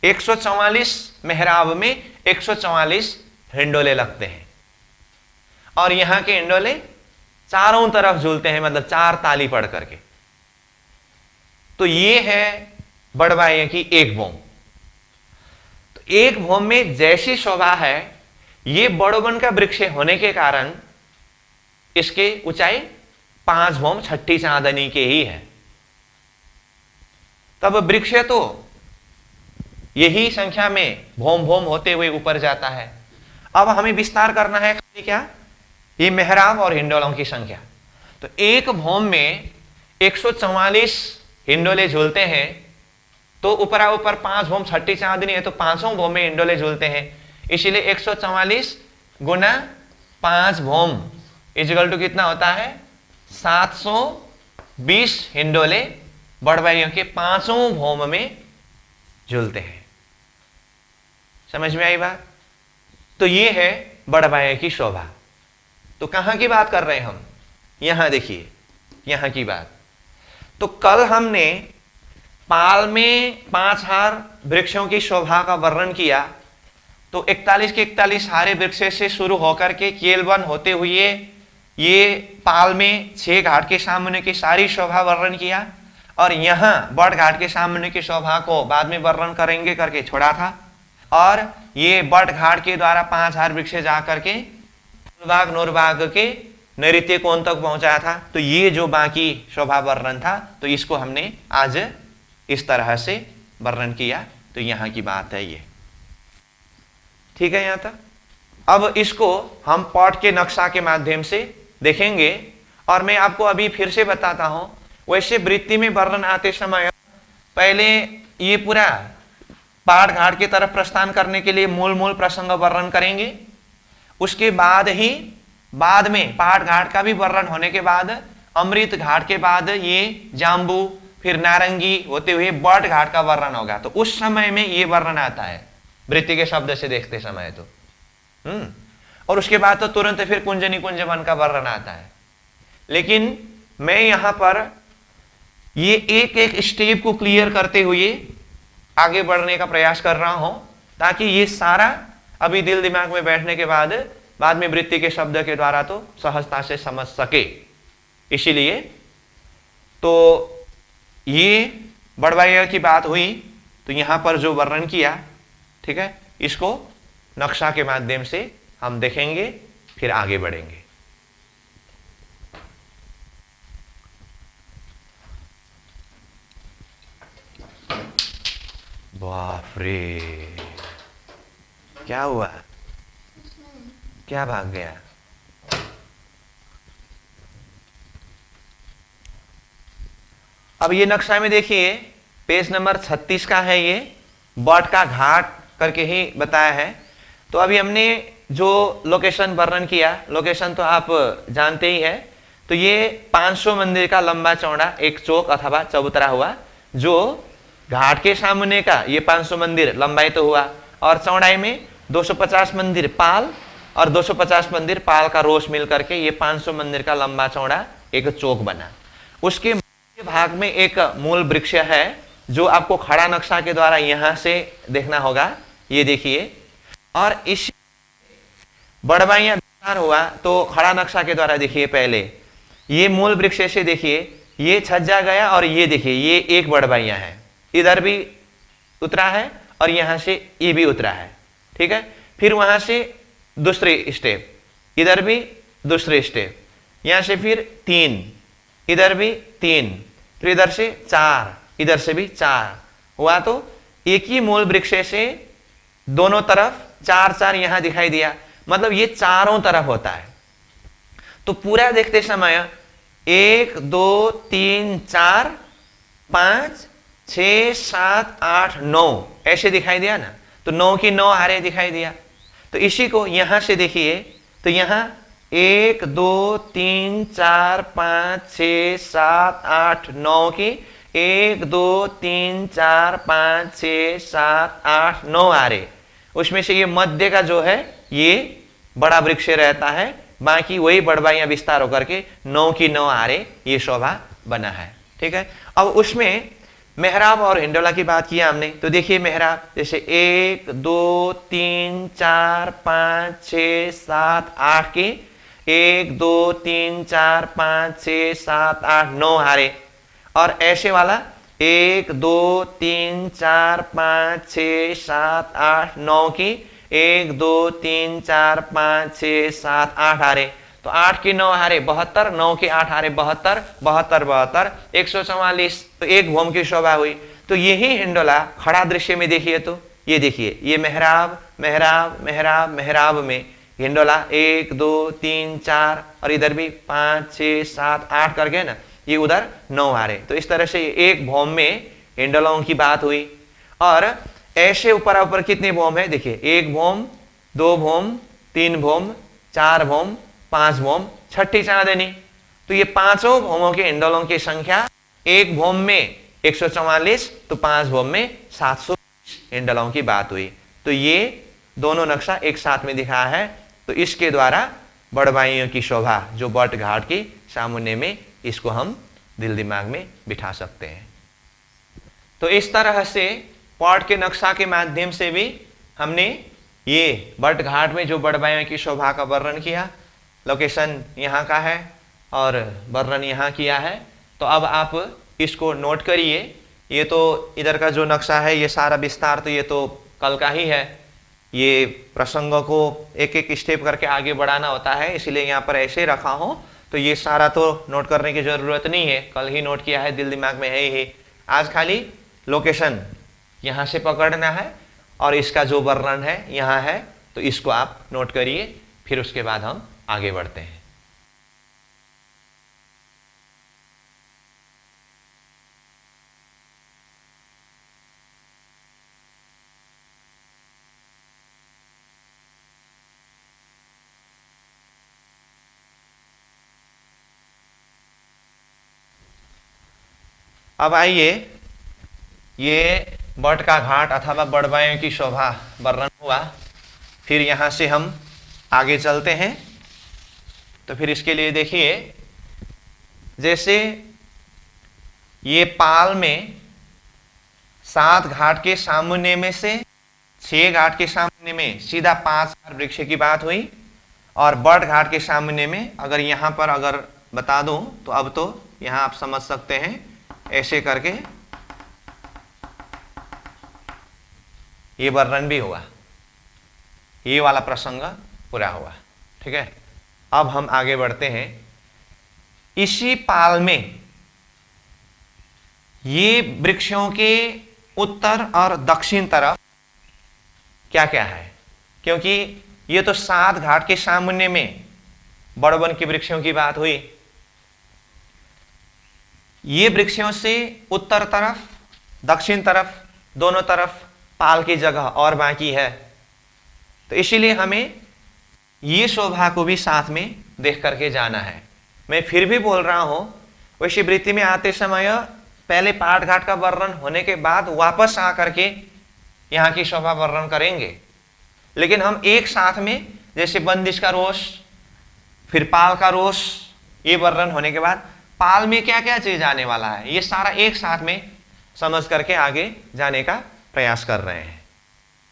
144 मेहराब में 144 हिंडोले लगते हैं। और यहां के हिंडोले चारों तरफ झूलते हैं, मतलब 4 ताली पढ़ करके। तो ये है बड़वाइया की एक भौम। तो एक भौम में जैसी शोभा है, ये बड़ोबन का वृक्ष होने के कारण इसके ऊंचाई 5 भौम छठी चांदनी के ही है। तब वृक्ष तो यही संख्या में भौम भौम होते हुए ऊपर जाता है। अब हमें विस्तार करना है खाली क्या? ये मेहराब और हिंडोलों की संख्या। तो एक भौम में 144 हिंडोले झूलते हैं, तो ऊपरा ऊपर 5 भौम छठी चांदनी है, तो 5 भौम में हिंडोले झूलते हैं। इसलिए 144 गुना 5 भौम इजिकल टू कितना होता है? 720 हिंडोले बड़वाइयों के 5 भौम में झूलते हैं। समझ में आई बात? तो ये है बड़वाइया की शोभा। तो कहां की बात कर रहे हैं हम? यहां देखिए, यहां की बात। तो कल हमने पाल में 5 हार वृक्षों की शोभा का वर्णन किया। तो 41 के 41 हारे वृक्ष से शुरू होकर के केलवन होते हुए ये पाल में 6 घाट के सामने की सारी शोभा वर्णन किया। और यहां बड़ घाट के सामने की शोभा को बाद में वर्णन करेंगे करके छोड़ा था। और ये बड़ घाट के द्वारा 5 हार वृक्ष जाकर के फूलबाग नूरबाग के नैऋत्य कोण तक पहुंचाया था। तो ये जो बाकी शोभा वर्णन था, तो इसको हमने आज इस तरह से वर्णन किया। तो यहां की बात है ये। ठीक है यहां तक। अब इसको हम पॉट के नक्शा के माध्यम से देखेंगे। और मैं आपको अभी फिर से बताता हूं, वैसे वृत्ति में वर्णन आते समय पहले ये पूरा पहाड़ घाट की तरफ प्रस्थान करने के लिए मूल मूल प्रसंग वर्णन करेंगे। उसके बाद ही बाद में पहाड़ घाट का भी वर्णन होने के बाद अमृत घाट के बाद ये जाम्बू फिर नारंगी होते हुए बट घाट का वर्णन होगा। तो उस समय में ये वर्णन आता है वृत्ति के शब्द से देखते समय तो और उसके बाद तो तुरंत फिर कुंज निकुंज वन का वर्णन आता है। लेकिन मैं यहां पर ये एक एक स्टेप को क्लियर करते हुए आगे बढ़ने का प्रयास कर रहा हूं ताकि ये सारा अभी दिल दिमाग में बैठने के बाद में वृत्ति के शब्द के द्वारा तो सहजता से समझ सके। इसीलिए तो ये बड़वाइयर की बात हुई तो यहां पर जो वर्णन किया, ठीक है, इसको नक्शा के माध्यम से हम देखेंगे फिर आगे बढ़ेंगे। बाप रे, क्या हुआ? क्या भाग गया? अब ये नक्शा में देखिए पेज नंबर 36 का है, ये बट का घाट करके ही बताया है। तो अभी हमने जो लोकेशन वर्णन किया, लोकेशन तो आप जानते ही है। तो ये 500 मंदिर का लंबा चौड़ा एक चौक अथवा चबूतरा हुआ, जो घाट के सामने का ये 500 मंदिर लंबाई तो हुआ और चौड़ाई में 250 मंदिर पाल और 250 मंदिर पाल का रोष मिल करके ये 500 मंदिर का लंबा चौड़ा एक चौक बना। उसके भाग में एक मूल वृक्ष है जो आपको खड़ा नक्शा के द्वारा यहां से देखना होगा, ये देखिए। और इस बड़वाइयां विस्तार हुआ तो खड़ा नक्शा के द्वारा देखिए, पहले ये मूल वृक्ष से देखिए, ये छज्जा गया और ये देखिए ये एक बड़वाइयां है, इधर भी उतरा है और यहां से ये भी उतरा है, ठीक है। फिर वहां से दूसरे स्टेप, इधर भी दूसरे स्टेप, यहां से फिर 3, इधर भी 3, फिर इधर से 4, इधर से भी 4 हुआ। तो एक ही मूल वृक्ष से दोनों तरफ 4-4 यहां दिखाई दिया, मतलब ये चारों तरफ होता है। तो पूरा देखते समय 1 2 3 4 5 6 7 8 9 ऐसे दिखाई दिया ना, तो 9 की 9 हारे दिखाई दिया। तो इसी को यहां से देखिए, तो यहां 1 2 3 4 5 6 7 8 9 की 1 2 3 4 5 6 7 8 9 हारे, उसमें से ये मध्य का जो है ये बड़ा वृक्ष रहता है, बाकी वही बड़वाइयां विस्तार होकर के 9 की 9 हारे ये शोभा बना है, ठीक है। अब उसमें मेहराब और हिंडोला की बात किया हमने, तो देखिए मेहराब जैसे 1 2 3 4 5 6 7 8 की 1 2 3 4 5 6 7 8 9 हारे, और ऐसे वाला 1 2 3 4 5 6 7 8 9 की 1 2 3 4 5 6 7 8 हारे। तो 8 की 9 हारे 72, 9 की 8 हारे 72, 72 72 144, तो एक भूम की शोभा हुई। तो यही हिंडोला खड़ा दृश्य में देखिए, तो ये देखिए ये मेहराब मेहराब मेहराब मेहराब में हिंडोला 1 2 3 4 और इधर भी 5 6 7 8 करके ना ये उधर 9 हारे। तो इस तरह से एक भूम में हिंडोलों की बात हुई। और ऐसे ऊपर ऊपर कितने भूम है देखिए, 1 भूम 2 भूम 3 भूम 4 भूम 5 भूम, छठी चांदनी। तो ये पांचों भूमों के हिंडोलों की संख्या एक भूम में 144, तो 5 भूम में 700 हिंडोलों की बात हुई। तो ये दोनों नक्शा एक साथ में दिखाया है। तो इसके द्वारा बड़वाइयों की शोभा जो बट घाट की सामुन्ने में, इसको हम दिल दिमाग में बिठा सकते हैं। तो इस तरह से पॉट के नक्शा के माध्यम से भी हमने ये बट घाट में जो बड़वाइयों की शोभा का वर्णन किया, लोकेशन यहाँ का है और वर्णन यहाँ किया है। तो अब आप इसको नोट करिए। ये तो इधर का जो नक्शा है ये सारा विस्तार तो ये तो कल का ही है, ये प्रसंगों को एक एक स्टेप करके आगे बढ़ाना होता है, इसलिए यहाँ पर ऐसे रखा हूँ। तो ये सारा तो नोट करने की जरूरत नहीं है, कल ही नोट किया है, दिल दिमाग में है ही। आज खाली लोकेशन यहाँ से पकड़ना है और इसका जो वर्णन है यहाँ है, तो इसको आप नोट करिए, फिर उसके बाद हम आगे बढ़ते हैं। अब आइए, ये बट का घाट अथवा बड़वायों की शोभा वर्णन हुआ। फिर यहाँ से हम आगे चलते हैं। तो फिर इसके लिए देखिए, जैसे ये पाल में 7 घाट के सामने में से 6 घाट के सामने में सीधा 5 वृक्ष की बात हुई, और बट घाट के सामने में अगर यहाँ पर अगर बता दूं तो अब तो यहाँ आप समझ सकते हैं, ऐसे करके ये वर्णन भी हुआ, ये वाला प्रसंग पूरा हुआ। ठीक है, अब हम आगे बढ़ते हैं। इसी पाल में ये वृक्षों के उत्तर और दक्षिण तरफ क्या क्या है, क्योंकि ये तो 7 घाट के सामने में बड़वन के वृक्षों की बात हुई। ये वृक्षों से उत्तर तरफ दक्षिण तरफ दोनों तरफ पाल की जगह और बाकी है। तो इसीलिए हमें ये शोभा को भी साथ में देख करके जाना है। मैं फिर भी बोल रहा हूं, वैसी वृत्ति में आते समय पहले पाट घाट का वर्णन होने के बाद वापस आकर के यहाँ की शोभा वर्णन करेंगे। लेकिन हम एक साथ में, जैसे बंदिश का रोष, फिर पाल का रोष, ये वर्णन होने के बाद पाल में क्या क्या चीज आने वाला है, ये सारा एक साथ में समझ करके आगे जाने का प्रयास कर रहे हैं।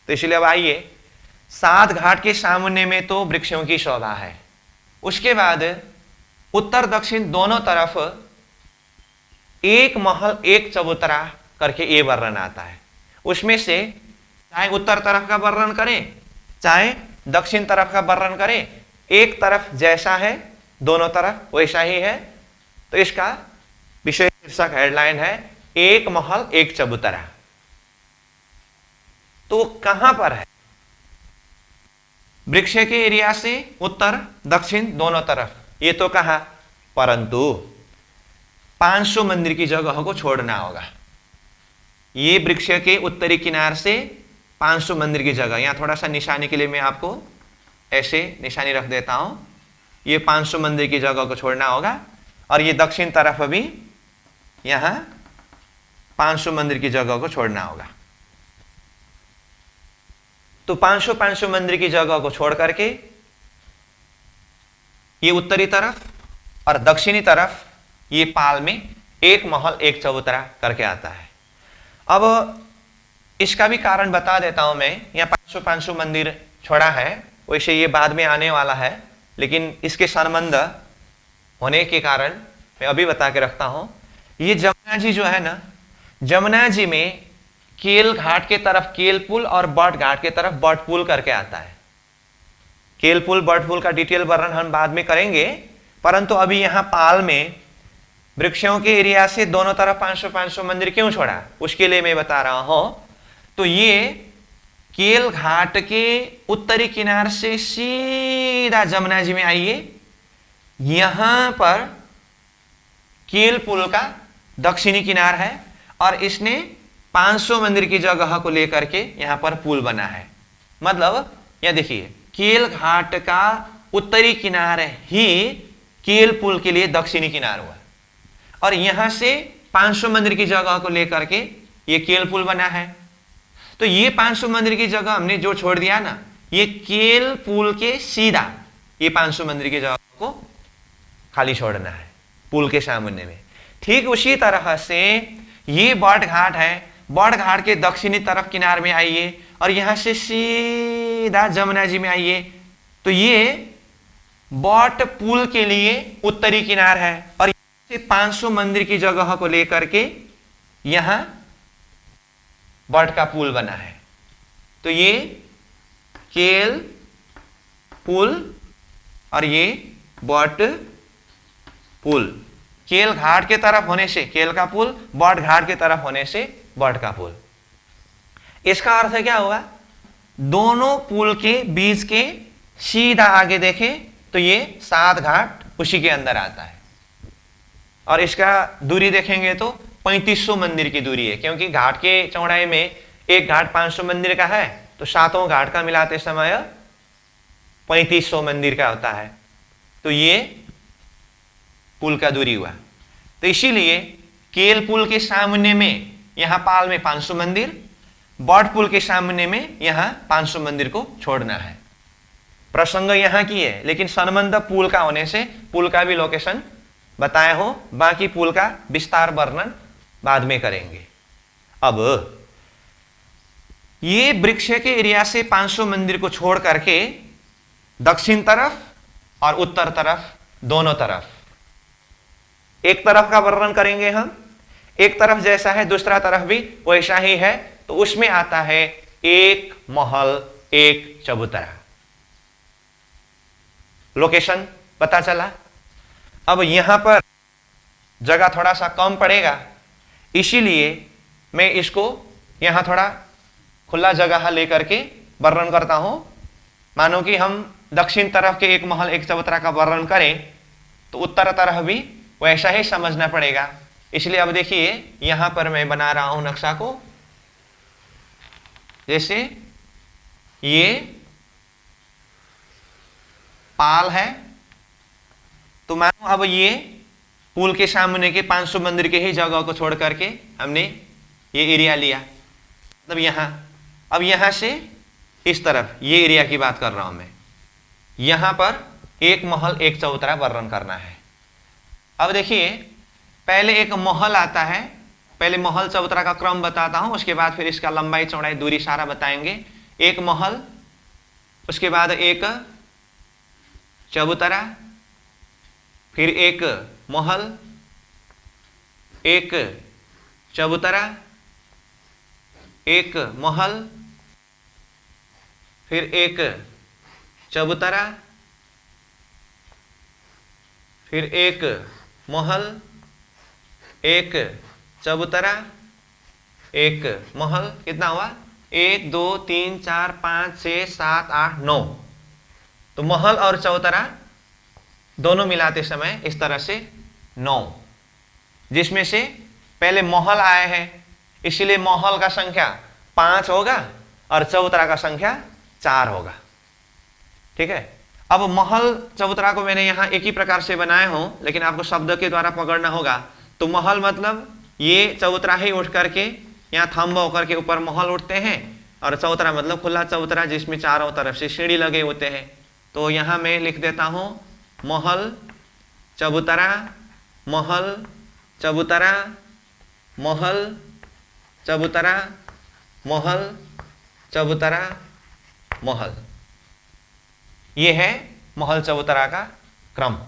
तो इसलिए अब आइए, 7 घाट के सामने में तो वृक्षों की शोभा है, उसके बाद उत्तर दक्षिण दोनों तरफ एक महल एक चबूतरा करके ये वर्णन आता है। उसमें से चाहे उत्तर तरफ का वर्णन करें चाहे दक्षिण तरफ का वर्णन करें, एक तरफ जैसा है दोनों तरफ वैसा ही है। तो इसका विषय शीर्षक हेडलाइन है एक महल एक चबूतरा। तो कहां पर है? वृक्ष के एरिया से उत्तर दक्षिण दोनों तरफ, ये तो कहा, परंतु 500 मंदिर की जगह को छोड़ना होगा। ये वृक्ष के उत्तरी किनार से 500 मंदिर की जगह, यहां थोड़ा सा निशानी के लिए मैं आपको ऐसे निशानी रख देता हूं, ये 500 मंदिर की जगह को छोड़ना होगा। और ये दक्षिण तरफ भी यहां 500 मंदिर की जगह को छोड़ना होगा। तो 500 मंदिर की जगह को छोड़ करके ये उत्तरी तरफ और दक्षिणी तरफ ये पाल में एक महल एक चबूतरा करके आता है। अब इसका भी कारण बता देता हूं मैं, यहाँ 500 मंदिर छोड़ा है, वैसे ये बाद में आने वाला है, लेकिन इसके संबंध होने के कारण मैं अभी बता के रखता हूं। ये जमुना जी जो है ना, जमुना जी में केल घाट के तरफ केल पुल और बट घाट के तरफ बट पुल करके आता है। केल पुल बट पुल का डिटेल वर्णन हम बाद में करेंगे, परंतु अभी यहां पाल में वृक्षों के एरिया से दोनों तरफ 500 मंदिर क्यों छोड़ा, उसके लिए मैं बता रहा हूं। तो ये केल घाट के उत्तरी किनार से सीधा जमुना जी में आइए, यहां पर केल पुल का दक्षिणी किनार है और इसने 500 मंदिर की जगह को लेकर के यहां पर पुल बना है। मतलब यह देखिए, केल घाट का उत्तरी किनार ही केल पुल के लिए दक्षिणी किनार हुआ और यहां से 500 मंदिर की जगह को लेकर के ये केल पुल बना है। तो ये 500 मंदिर की जगह हमने जो छोड़ दिया ना, ये केल पुल के सीधा ये 500 मंदिर की जगह को खाली छोड़ना है पुल के सामने में। ठीक उसी तरह से ये बट घाट है, बट घाट के दक्षिणी तरफ किनार में आइए और यहां से सीधा जमुना जी में आइए, तो ये बट पुल के लिए उत्तरी किनार है और 500 मंदिर की जगह को लेकर के यहां बट का पुल बना है। तो ये केल पुल और ये बट पुल, केल घाट के तरफ होने से केल का पुल, बट घाट के तरफ होने से बट का पुल। इसका अर्थ क्या हुआ, दोनों पुल के बीच के सीधा आगे देखें तो ये 7 घाट उसी के अंदर आता है और इसका दूरी देखेंगे तो 3500 मंदिर की दूरी है, क्योंकि घाट के चौड़ाई में एक घाट 500 मंदिर का है तो 7 घाट का मिलाते समय 3500 मंदिर का होता है। तो ये पुल का दूरी हुआ। तो इसीलिए केल पुल के सामने में यहां पाल में 500 मंदिर, बट पुल के सामने में यहां 500 मंदिर को छोड़ना है। प्रसंग यहां की है, लेकिन संबंध पुल का होने से पुल का भी लोकेशन बताया हो, बाकी पुल का विस्तार वर्णन बाद में करेंगे। अब ये वृक्ष के एरिया से 500 मंदिर को छोड़ करके दक्षिण तरफ और उत्तर तरफ, दोनों तरफ, एक तरफ का वर्णन करेंगे हम, एक तरफ जैसा है दूसरा तरफ भी वैसा ही है, तो उसमें आता है एक महल एक चबूतरा। लोकेशन पता चला। अब यहां पर जगह थोड़ा सा कम पड़ेगा, इसीलिए मैं इसको यहां थोड़ा खुला जगह लेकर के वर्णन करता हूं। मानो कि हम दक्षिण तरफ के एक महल एक चबूतरा का वर्णन करें तो उत्तर तरफ भी वैसा ही समझना पड़ेगा। इसलिए अब देखिए यहां पर मैं बना रहा हूं नक्शा को, जैसे ये पाल है, तो मानो अब ये पुल के सामने के 500 मंदिर के ही जगह को छोड़ करके हमने ये एरिया लिया, मतलब यहां। अब यहां से इस तरफ ये एरिया की बात कर रहा हूं मैं, यहां पर एक महल एक चबूतरा वर्णन करना है। अब देखिए पहले एक महल आता है, पहले महल चबूतरा का क्रम बताता हूं, उसके बाद फिर इसका लंबाई चौड़ाई दूरी सारा बताएंगे। एक महल, उसके बाद एक चबूतरा, फिर एक महल एक चबूतरा, एक महल, फिर एक चबूतरा, फिर एक महल, एक चबूतरा, एक महल। कितना हुआ? 1 2 3 4 5 6 7 8 9। तो महल और चबूतरा दोनों मिलाते समय इस तरह से 9, जिसमें से पहले महल आए हैं, इसलिए महल का संख्या 5 होगा और चबूतरा का संख्या 4 होगा। ठीक है। अब महल चबूतरा को मैंने यहां एक ही प्रकार से बनाया हूं, लेकिन आपको शब्द के द्वारा पकड़ना होगा। तो महल मतलब ये चबूतरा ही उठ करके यहाँ थंब होकर के ऊपर महल उठते हैं, और चबूतरा मतलब खुला चबूतरा जिसमें चारों तरफ से सीढ़ी लगे होते हैं। तो यहां मैं लिख देता हूं महल चबूतरा, महल चबूतरा, महल चबूतरा, महल चबूतरा, महल। यह है महल चबूतरा का क्रम।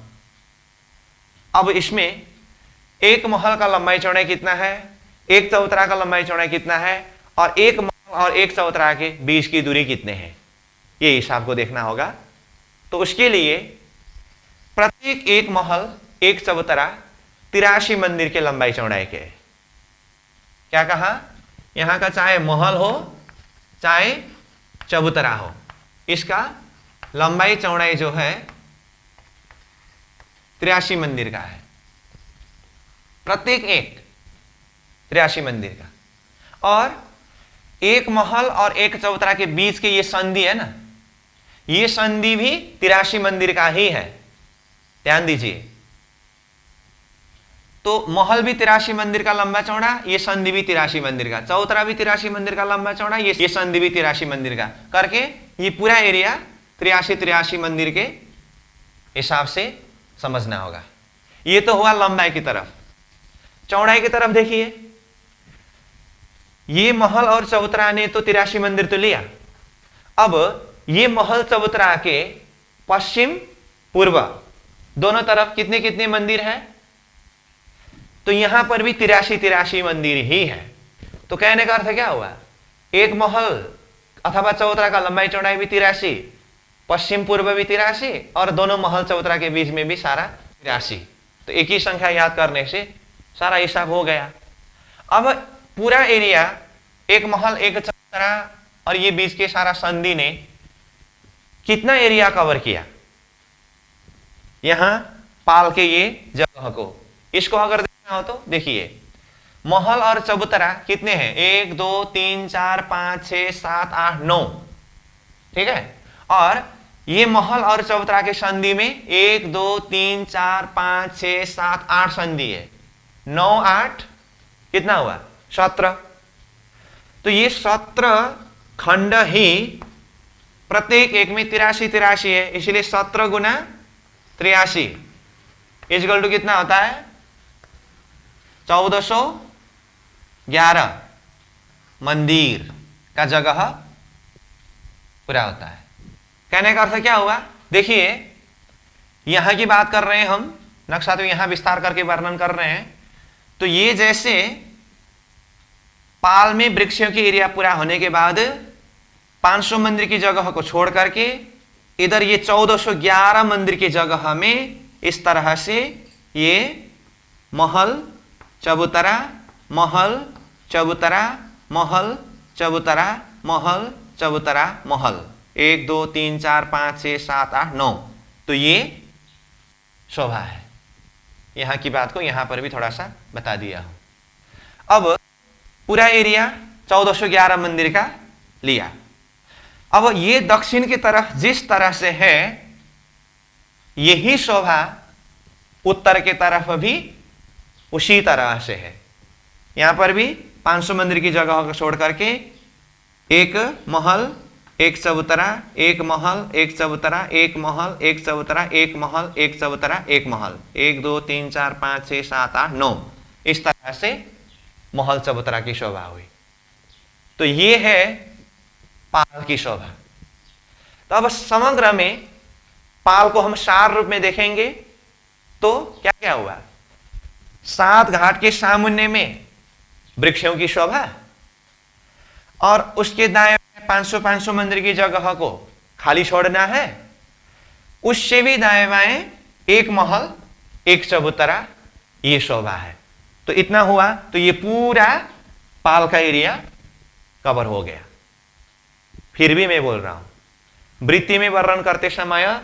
अब इसमें एक महल का लंबाई चौड़ाई कितना है, एक चबूतरा का लंबाई चौड़ाई कितना है, और एक महल और एक चबूतरा के बीच की दूरी कितने हैं, ये हिसाब को देखना होगा। तो उसके लिए प्रत्येक एक महल एक चबूतरा 83 मंदिर के लंबाई चौड़ाई के। क्या कहा? यहां का चाहे महल हो चाहे चबूतरा हो, इसका लंबाई चौड़ाई जो है 83 मंदिर का है, प्रत्येक एक 83 मंदिर का। और एक महल और एक चबूतरा के बीच के ये संधि है ना, ये संधि भी 83 मंदिर का ही है, ध्यान दीजिए। तो महल भी 83 मंदिर का लंबा चौड़ा, ये संधि भी 83 मंदिर का, चबूतरा भी 83 मंदिर का लंबा चौड़ा, ये संधि भी 83 मंदिर का, करके ये पूरा एरिया 83 मंदिर के हिसाब से समझना होगा। ये तो हुआ लंबाई की तरफ। चौड़ाई की तरफ देखिए, ये महल और चबूतरा ने तो 83 मंदिर तो लिया। अब ये महल चबूतरा के पश्चिम पूर्व दोनों तरफ कितने कितने मंदिर हैं? तो यहां पर भी 83 मंदिर ही है। तो कहने का अर्थ क्या हुआ? एक महल अथवा चबूतरा का लंबाई चौड़ाई भी 83, पश्चिम पूर्व भी 83, और दोनों महल चबूतरा के बीच में भी सारा 83। तो एक ही संख्या याद करने से सारा हिसाब हो गया। अब पूरा एरिया एक महल एक चबूतरा और ये बीच के सारा संधि ने कितना एरिया कवर किया? यहां पाल के ये जगह को, इसको अगर देखना हो तो देखिए महल और चबूतरा कितने हैं? 1 2 3 4 5 6 7 8 9। ठीक है। और ये महल और चबूतरा के संधि में 1 2 3 4 5 6 7 8 संधि है। 9 8 कितना हुआ 17। तो ये 17 खंड ही प्रत्येक एक में 83 है, इसलिए 17 गुना 83 इक्वल टू कितना होता है 1411 मंदिर का जगह पूरा होता है। कहने का अर्थ क्या हुआ, देखिए यहां की बात कर रहे हैं हम, नक्शा तो यहां विस्तार करके वर्णन कर रहे हैं। तो ये जैसे पाल में वृक्षों की एरिया पूरा होने के बाद 500 मंदिर की जगह को छोड़ करके इधर ये 1411 मंदिर की जगह में इस तरह से ये महल चबूतरा महल चबूतरा महल चबूतरा महल चबूतरा महल 1 2 3 4 5 6 7 8 9। तो ये शोभा है। यहां की बात को यहां पर भी थोड़ा सा बता दिया हूं। अब पूरा एरिया 1411 मंदिर का लिया। अब ये दक्षिण की तरफ जिस तरह से है यही शोभा उत्तर की तरफ भी उसी तरह से है। यहां पर भी 500 मंदिर की जगह को छोड़ करके एक महल एक चबूतरा एक महल एक चबूतरा एक महल एक चबूतरा एक महल एक चबूतरा एक महल 1 2 3 4 5 6 7 8 9 इस तरह से महल चबूतरा की शोभा हुई। तो ये है पाल की शोभा। तो अब समग्र में पाल को हम सार रूप में देखेंगे तो क्या क्या हुआ, 7 घाट के सामुन्ने में वृक्षों की शोभा और उसके दाएं 500 मंदिर की जगह को खाली छोड़ना है, उससे भी दाएं बाएं एक महल एक चबूतरा ये शोभा है। तो इतना हुआ तो ये पूरा पाल का एरिया कवर हो गया। फिर भी मैं बोल रहा हूं वृत्ति में वर्णन करते समय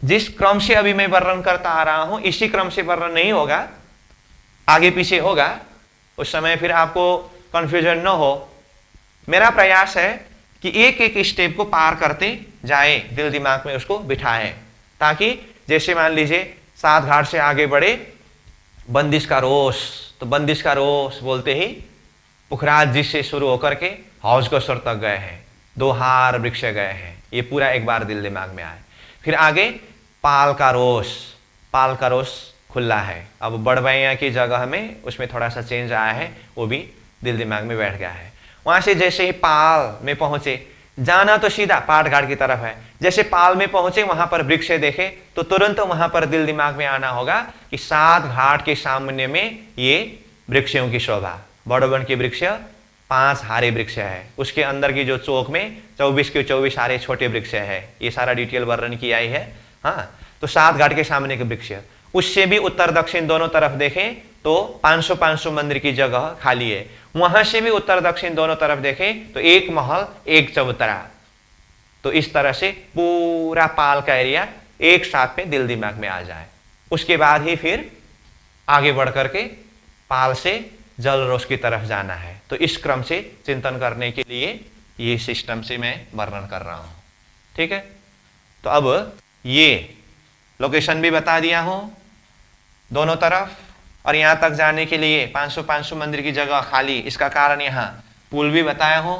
जिस क्रम से अभी मैं वर्णन करता आ रहा हूं इसी क्रम से वर्णन नहीं होगा, आगे पीछे होगा, उस समय फिर आपको कंफ्यूजन न हो। मेरा प्रयास है कि एक एक स्टेप को पार करते जाए, दिल दिमाग में उसको बिठाएं, ताकि जैसे मान लीजिए 7 घाट से आगे बढ़े बंदिश का रोष, तो बंदिश का रोष बोलते ही पुखराज जी से शुरू होकर के हौज को सुर तक गए हैं, 2 हार वृक्ष गए हैं, ये पूरा एक बार दिल दिमाग में आए। फिर आगे पाल का रोष खुला है, अब बड़बैया की जगह में उसमें थोड़ा सा चेंज आया है, वो भी दिल दिमाग में बैठ गया है। वहां से जैसे ही पाल में पहुंचे, जाना तो सीधा पाट घाट की तरफ है, जैसे पाल में पहुंचे वहां पर वृक्ष देखे तो तुरंत वहां पर दिल दिमाग में आना होगा कि 7 घाट के सामने में ये वृक्षों की शोभा, बड़वन के वृक्ष 5 हारे वृक्ष है, उसके अंदर की जो चौक में 24 के 24 हारे छोटे वृक्ष है, ये सारा डिटेल वर्णन किया ही है। हाँ, तो 7 घाट के सामने के वृक्ष, उससे भी उत्तर दक्षिण दोनों तरफ देखें तो 500 मंदिर की जगह खाली है, वहां से भी उत्तर दक्षिण दोनों तरफ देखें तो एक महल एक चबूतरा। तो इस तरह से पूरा पाल का एरिया एक साथ में दिल दिमाग में आ जाए। उसके बाद ही फिर आगे बढ़ करके पाल से जल रोष की तरफ जाना है। तो इस क्रम से चिंतन करने के लिए ये सिस्टम से मैं वर्णन कर रहा हूं। ठीक है, तो अब ये लोकेशन भी बता दिया हूं दोनों तरफ, और यहां तक जाने के लिए 500 मंदिर की जगह खाली, इसका कारण यहाँ पुल भी बताया हूं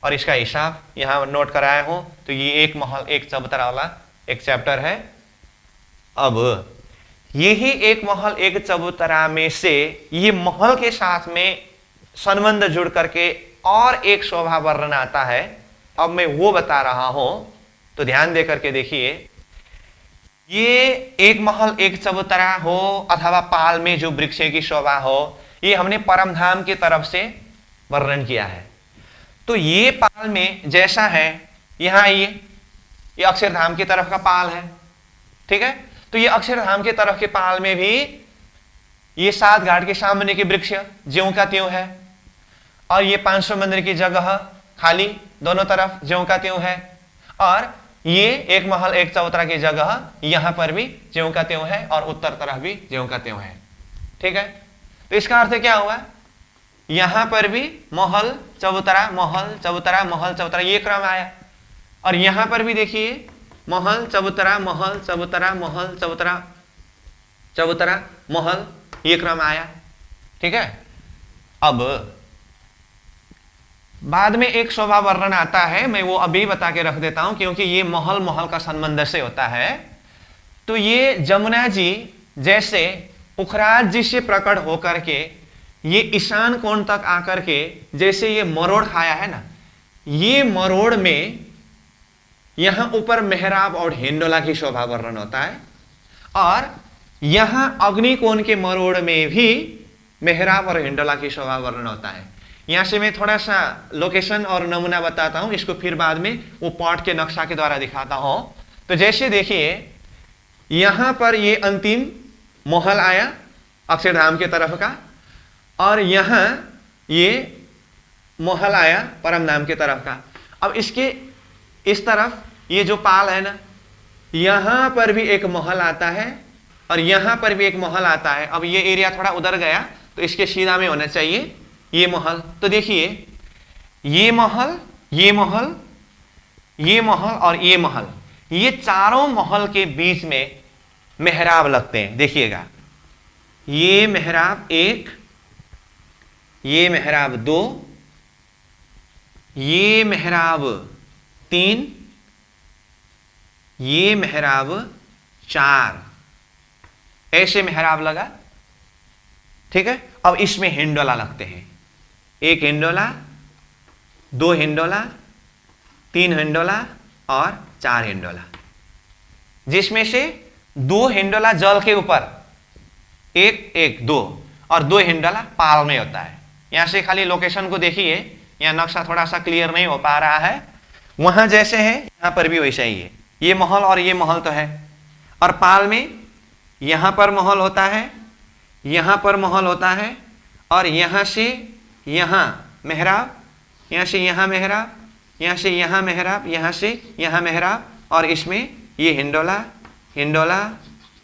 और इसका हिसाब यहां नोट कराया हूं। तो ये एक महल एक चबूतरा वाला एक चैप्टर है। अब यही एक महल एक चबूतरा में से ये महल के साथ में संबंध जुड़ करके और एक शोभा वर्णन आता है, अब मैं वो बता रहा हूं। तो ध्यान दे करके देखिए, ये एक महल एक चबूतरा हो अथवा पाल में जो वृक्ष की शोभा हो, ये हमने परमधाम की तरफ से वर्णन किया है। तो ये पाल में जैसा है, यहां ये अक्षरधाम की तरफ का पाल है। ठीक है, तो ये अक्षरधाम की तरफ के पाल में भी ये 7 घाट के सामने के वृक्ष ज्यों का त्यों है, और ये 500 मंदिर की जगह खाली दोनों तरफ ज्यों का त्यों है, और ये एक महल एक चबूतरा की जगह यहां पर भी ज्यों का त्यों है और उत्तर तरफ भी ज्यों का त्यों है। ठीक है, तो इसका अर्थ क्या हुआ, यहां पर भी महल चबूतरा महल चबूतरा महल चबूतरा ये क्रम आया, और यहां पर भी देखिए महल चबूतरा महल चबूतरा महल चबूतरा चबूतरा महल ये क्रम आया। ठीक है, अब बाद में एक शोभा वर्णन आता है, मैं वो अभी बता के रख देता हूं क्योंकि ये महल महल का संबंध से होता है। तो ये जमुना जी जैसे पुखराज जी से प्रकट होकर के ये ईशान कोण तक आकर के जैसे ये मरोड़ खाया है ना, ये मरोड़ में यहां ऊपर मेहराब और हिंडोला की शोभा वर्णन होता है, और यहां अग्निकोण के मरोड़ में भी मेहराब और हिंडोला की शोभा वर्णन होता है। यहां से मैं थोड़ा सा लोकेशन और नमूना बताता हूं, इसको फिर बाद में वो पॉट के नक्शा के द्वारा दिखाता हूं। तो जैसे देखिए यहां पर ये अंतिम महल आया अक्षरधाम के तरफ का, और यहां ये महल आया परमधाम के तरफ का। अब इसके इस तरफ ये जो पाल है ना, यहां पर भी एक महल आता है और यहां पर भी एक महल आता है। अब ये एरिया थोड़ा उधर गया तो इसके सीधा में होना चाहिए ये महल। तो देखिए ये महल, ये महल, ये महल और ये महल, ये चारों महल के बीच में मेहराब लगते हैं। देखिएगा ये मेहराब 1, ये मेहराब 2, ये मेहराब 3, ये मेहराब 4, ऐसे मेहराब लगा। ठीक है। अब इसमें हिंडोला लगते हैं, 1 हिंडोला, 2 हिंडोला, 3 हिंडोला और 4 हिंडोला, जिसमें से 2 हिंडोला जल के ऊपर, 1, 2 और 2 हिंडोला पाल में होता है। यहां से खाली लोकेशन को देखिए, यहां नक्शा थोड़ा सा क्लियर नहीं हो पा रहा है, वहां जैसे है यहां पर भी वैसा ही है। ये महल और ये महल तो है, और पाल में यहां पर महल होता है, यहां पर महल होता है, और यहां से यहां मेहराब, यहां से यहां मेहराब, यहां से यहां मेहराब, यहां से यहां मेहराब, और इसमें ये हिंडोला, हिंडोला,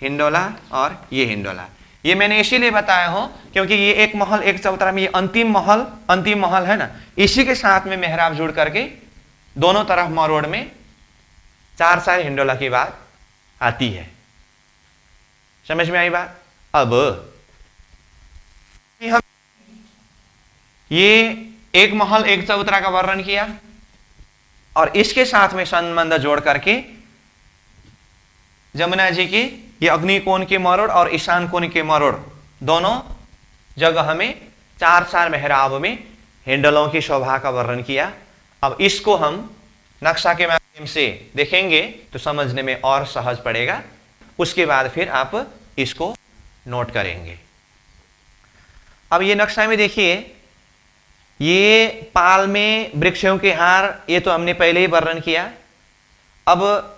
हिंडोला और ये हिंडोला। ये मैंने इसीलिए बताया हो क्योंकि ये एक महल एक चबूतरा में ये अंतिम महल है ना, इसी के साथ में मेहराब जुड़ करके दोनों तरफ मरोड़ में 4 हिंडोला की बात आती है। समझ में आई बात? अब हम ये एक महल एक चबूतरा का वर्णन किया और इसके साथ में संबंध जोड़ करके जमुना जी की ये अग्निकोण के मरोड़ और ईशान कोण के मरोड़ दोनों जगह में 4 मेहराब में हिंडोलों की शोभा का वर्णन किया। अब इसको हम नक्शा के माध्यम से देखेंगे तो समझने में और सहज पड़ेगा, उसके बाद फिर आप इसको नोट करेंगे। अब ये नक्शा में देखिए, ये पाल में वृक्षों के हार, ये तो हमने पहले ही वर्णन किया। अब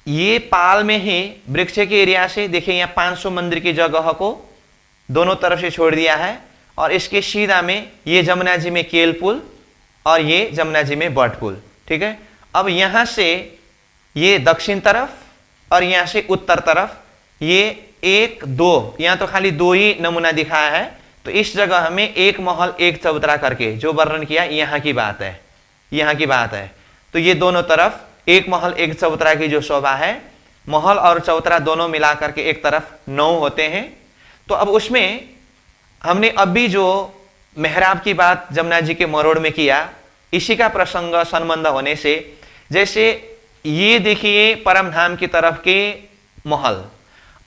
ये पाल में ही वृक्ष के एरिया से देखिए यहाँ 500 मंदिर की जगह को दोनों तरफ से छोड़ दिया है, और इसके सीधा में ये जमुना जी में केल पुल और ये जमुना जी में बट पुल। ठीक है। अब यहां से ये दक्षिण तरफ और यहां से उत्तर तरफ ये 1, 2, यहां तो खाली 2 ही नमूना दिखाया है, तो इस जगह हमें एक महल एक चबूतरा करके जो वर्णन किया यहां की बात है, यहां की बात है। तो ये दोनों तरफ एक महल एक चबूतरा की जो शोभा है, महल और चबूतरा दोनों मिलाकर के एक तरफ 9 होते हैं। तो अब उसमें हमने अभी जो मेहराब की बात जमुना जी के मरोड़ में किया, इसी का प्रसंग संबंध होने से, जैसे ये देखिए परमधाम की तरफ के महल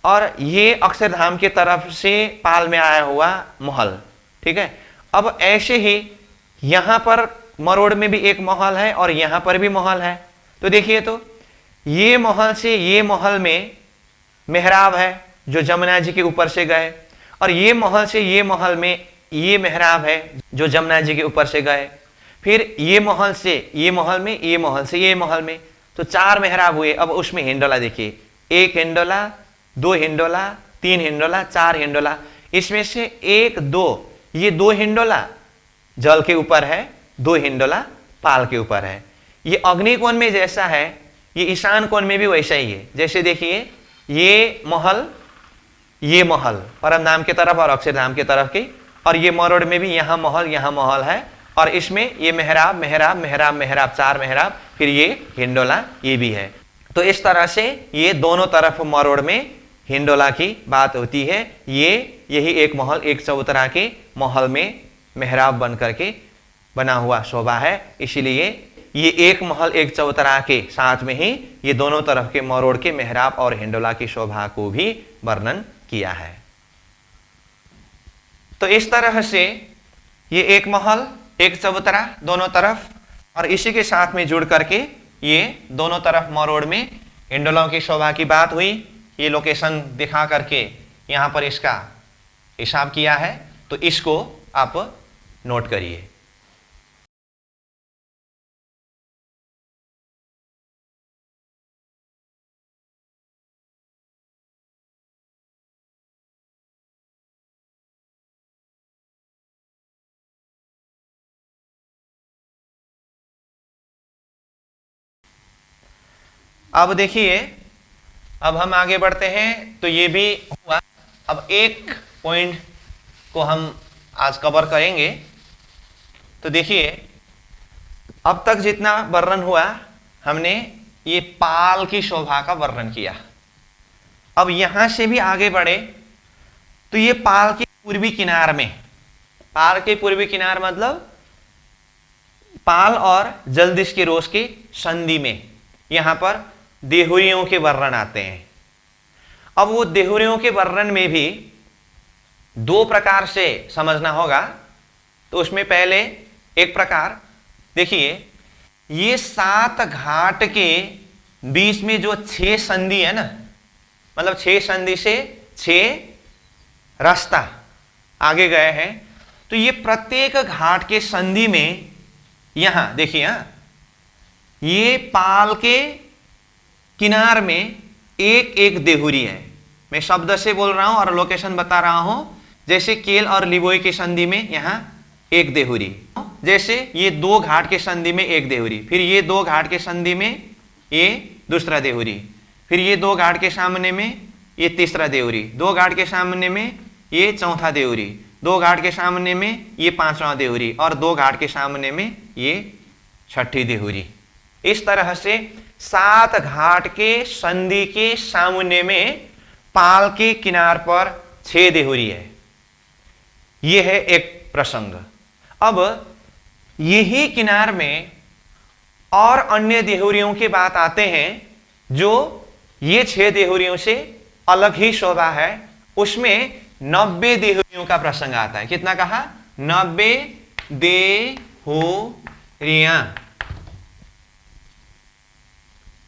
और ये अक्षरधाम की तरफ से पाल में आया हुआ महल। ठीक है। अब ऐसे ही यहां पर मरोड़ में भी एक महल है और यहां पर भी महल है। तो देखिए, तो ये महल से ये महल में मेहराब है जो जमुना जी के ऊपर से गए, और ये महल से ये महल में ये मेहराब है जो जमुना जी के ऊपर से गए, फिर ये महल से ये महल में, ये महल से ये महल में, तो 4 मेहराब हुए। अब उसमें हिंडोला देखिए, 1 हिंडोला, 2 हिंडोला, 3 हिंडोला, 4 हिंडोला। इसमें से 1, 2, ये 2 हिंडोला जल के ऊपर है, 2 हिंडोला पाल के ऊपर है। ये अग्निकोण में जैसा है, ये ईशान कोण में भी वैसा ही है। जैसे देखिए, ये महल परमधाम की तरफ और अक्षरधाम की तरफ की, और ये मरोड़ में भी यहाँ महल है, और इसमें ये मेहराब मेहराब मेहराब मेहराब 4 मेहराब, फिर ये हिंडोला ये भी है। तो इस तरह से ये दोनों तरफ मरोड़ में हिंडोला की बात होती है। यही एक महल एक चबूतरा के महल में मेहराब बन करके बना हुआ शोभा है। इसीलिए ये एक महल एक चौतरा के साथ में ही ये दोनों तरफ के मरोड़ के मेहराब और हिंडोला की शोभा को भी वर्णन किया है। तो इस तरह से ये एक महल एक चबूतरा दोनों तरफ, और इसी के साथ में जुड़ करके ये दोनों तरफ मरोड़ में हिंडोलों की शोभा की बात हुई। ये लोकेशन दिखा करके यहाँ पर इसका हिसाब किया है, तो इसको आप नोट करिए। अब देखिए, अब हम आगे बढ़ते हैं। तो ये भी हुआ। अब एक पॉइंट को हम आज कवर करेंगे। तो देखिए, अब तक जितना वर्णन हुआ हमने ये पाल की शोभा का वर्णन किया। अब यहां से भी आगे बढ़े तो ये पाल के पूर्वी किनार में, पाल के पूर्वी किनार मतलब पाल और जलदिश के रोस के संधि में यहां पर देहुरियों के वर्णन आते हैं। अब वो देहुरियों के वर्णन में भी दो प्रकार से समझना होगा। तो उसमें पहले एक प्रकार देखिए, ये 7 घाट के बीच में जो 6 संधि है ना, मतलब 6 संधि से 6 रास्ता आगे गए हैं। तो ये प्रत्येक घाट के संधि में यहां देखिए, ये पाल के किनार में एक एक देहुरी है। मैं शब्द से बोल रहा हूं और लोकेशन बता रहा हूं। जैसे केल और लिबोई की संधि में यहां एक देहुरी, जैसे ये 2 घाट के संधि में एक देहुरी, फिर ये 2 घाट के संधि में ये दूसरा देहुरी, फिर ये 2 घाट के सामने में ये तीसरा देहुरी, 2 घाट के सामने में ये चौथा देहुरी, 2 घाट के सामने में ये 5वां देहुरी, और 2 घाट के सामने में ये 6ठी देहुरी। इस तरह से 7 घाट के संधि के सामने में पाल के किनार पर 6 देहुरी है। यह है एक प्रसंग। अब यही किनार में और अन्य देहुरियों की बात आते हैं जो ये 6 देहुरियों से अलग ही शोभा है। उसमें 90 देहुरियों का प्रसंग आता है। कितना कहा? 90 देहुरियां।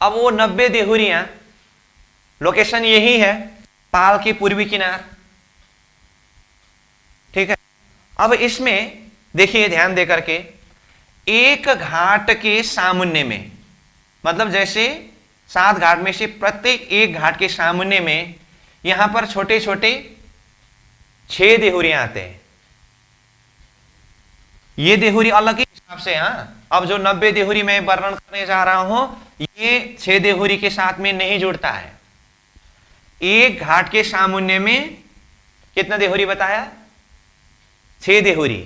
अब वो 90 देहुरियां लोकेशन यही है, पाल की पूर्वी किनार। ठीक है। अब इसमें देखिए, ध्यान देकर के, एक घाट के सामने में, मतलब जैसे 7 घाट में से प्रत्येक एक घाट के सामने में यहां पर छोटे छोटे 6 देहुरियां आते हैं। ये देहुरी अलग ही हिसाब से। अब जो 90 देहुरी मैं वर्णन करने जा रहा हूं, ये 6 देहुरी के साथ में नहीं जुड़ता है। एक घाट के सामने में कितना देहुरी बताया? 6 देहुरी।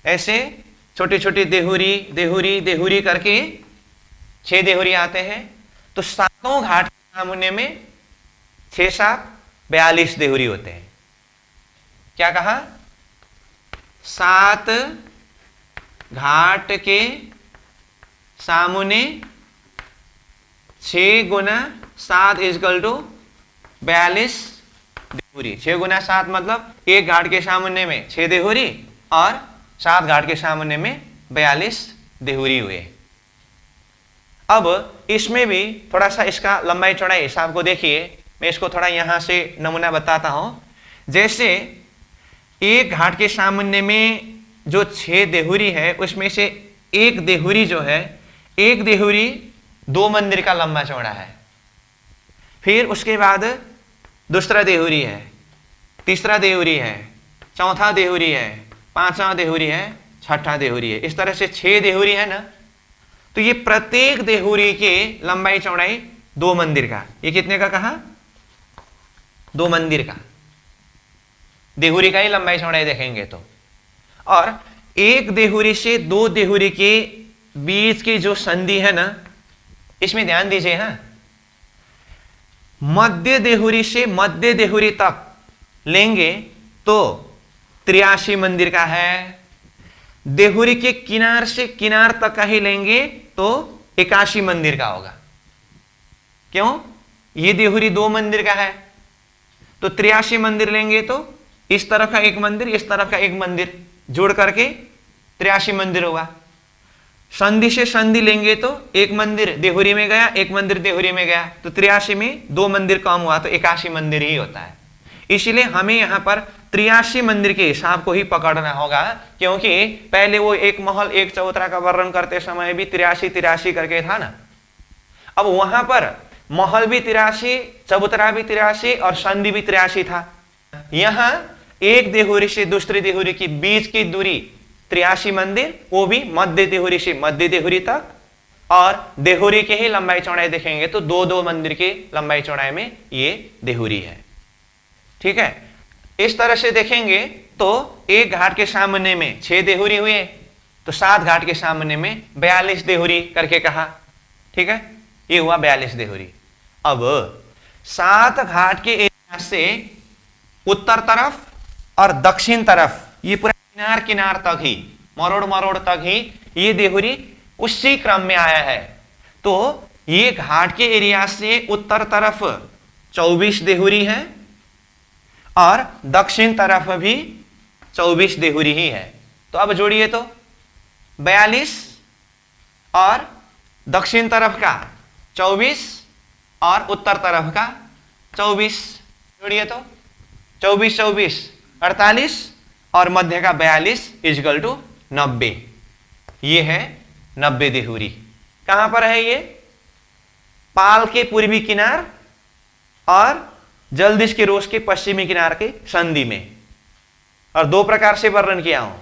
ऐसे छोटी छोटी देहुरी देहुरी देहुरी करके 6 देहुरी आते हैं। तो 7 घाट के सामने में 6 7 42 देहुरी होते हैं। क्या कहा? 7 घाट के सामने 6 गुना 7 = 42 देहुरी। 6 गुना 7 मतलब एक घाट के सामने में 6 देहुरी और 7 घाट के सामने में 42 देहुरी हुए। अब इसमें भी थोड़ा सा इसका लंबाई चौड़ाई हिसाब को देखिए। मैं इसको थोड़ा यहां से नमूना बताता हूं। जैसे एक घाट के सामने में जो 6 देहुरी है, उसमें से एक देहुरी जो है, एक देहुरी 2 मंदिर का लंबा चौड़ा है। फिर उसके बाद दूसरा देहुरी है, तीसरा देहुरी है, चौथा देहुरी है, 5वां देहुरी है, 6ठा देहुरी है। इस तरह से 6 देहुरी है ना। तो ये प्रत्येक देहुरी के लंबाई चौड़ाई 2 मंदिर का। ये कितने का कहा? 2 मंदिर का। देहुरी का ही लंबाई चौड़ाई देखेंगे तो। और एक देहुरी से 2 देहुरी के बीच की जो संधि है ना, इसमें ध्यान दीजिए। मध्य देहुरी से मध्य देहुरी तक लेंगे तो 83 मंदिर का है। देहुरी के किनार से किनार तक का ही लेंगे तो 81 मंदिर का होगा। क्यों? ये देहुरी 2 मंदिर का है तो 83 मंदिर लेंगे तो इस तरफ का एक मंदिर, इस तरफ का एक मंदिर जोड़ करके 83 मंदिर होगा। संधि से संधि लेंगे तो एक मंदिर देहुरी में गया, एक मंदिर देहुरी में गया, तो 83 में 2 मंदिर कम हुआ तो 81 मंदिर ही होता है। इसलिए हमें यहां पर 83 मंदिर के हिसाब को ही पकड़ना होगा, क्योंकि पहले वो एक महल एक चबूतरा का वर्णन करते समय भी 83 करके था ना। अब वहां पर महल भी 83, चबूतरा भी 83 और संधि भी 83 था। यहां एक देहुरी से दूसरी देहुरी की बीच की दूरी 83 मंदिर, वो भी मध्य देहुरी से मध्य देहुरी तक, और देहुरी के ही लंबाई चौड़ाई देखेंगे तो 2-2 मंदिर के लंबाई चौड़ाई में ये देहुरी है। ठीक है, इस तरह से देखेंगे तो एक घाट के सामने में 6 देहुरी हुए तो 7 घाट के सामने में 42 देहुरी करके कहा। ठीक है, ये हुआ 42 देहुरी। अब 7 घाट के एरिया से उत्तर तरफ और दक्षिण तरफ ये पूरा किनार किनार तक ही, मरोड़ मरोड़ तक ही ये देहुरी उसी क्रम में आया है। तो ये घाट के एरिया से उत्तर तरफ 24 देहुरी है और दक्षिण तरफ भी 24 देहुरी ही है। तो अब जोड़िए तो 42 और दक्षिण तरफ का 24 और उत्तर तरफ का 24, जोड़िए तो 24 24 48 और मध्य का 42 इजकल टू 90। ये है 90 देहुरी। कहां पर है ये? पाल के पूर्वी किनार और जलदिश के रोश के पश्चिमी किनार के संधि में। और 2 प्रकार से वर्णन किया हूं।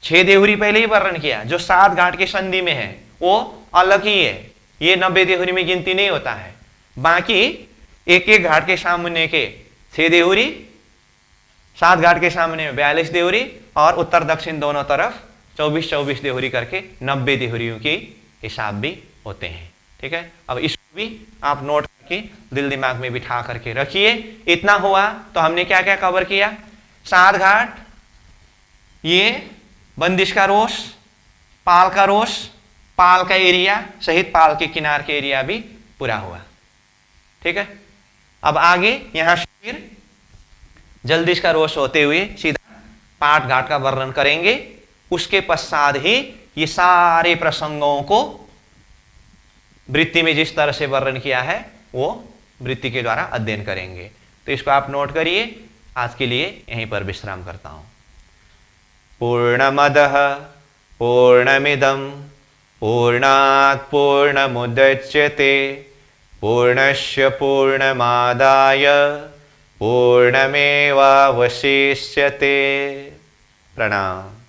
6 देहुरी पहले ही वर्णन किया, जो 7 घाट के संधि में है वो अलग ही है, ये 90 देहुरी में गिनती नहीं होता है। बाकी एक एक घाट के सामने के 6 देहुरी, 7 घाट के सामने में 42 देहुरी और उत्तर दक्षिण दोनों तरफ 24-24 देहुरी करके 90 देहुरियों के हिसाब भी होते हैं। ठीक है, अब इसको भी आप नोट करके दिल दिमाग में बिठा करके रखिए। इतना हुआ तो हमने क्या क्या कवर किया? 7 घाट, ये बंदिश का रोश, पाल का रोश, पाल का एरिया सहित पाल के किनार के एरिया भी पूरा हुआ। ठीक है, अब आगे यहां से फिर जलदिश का रोश होते हुए सीधा पाट घाट का वर्णन करेंगे। उसके पश्चात ही ये सारे प्रसंगों को वृत्ति में जिस तरह से वर्णन किया है वो वृत्ति के द्वारा अध्ययन करेंगे। तो इसको आप नोट करिए। आज के लिए यहीं पर विश्राम करता हूं। पूर्णमदः पूर्णमिदं पूर्णात् पूर्णमुदच्यते पूर्णस्य पूर्णमादाय पूर्णमेवावशिष्यते। प्रणाम।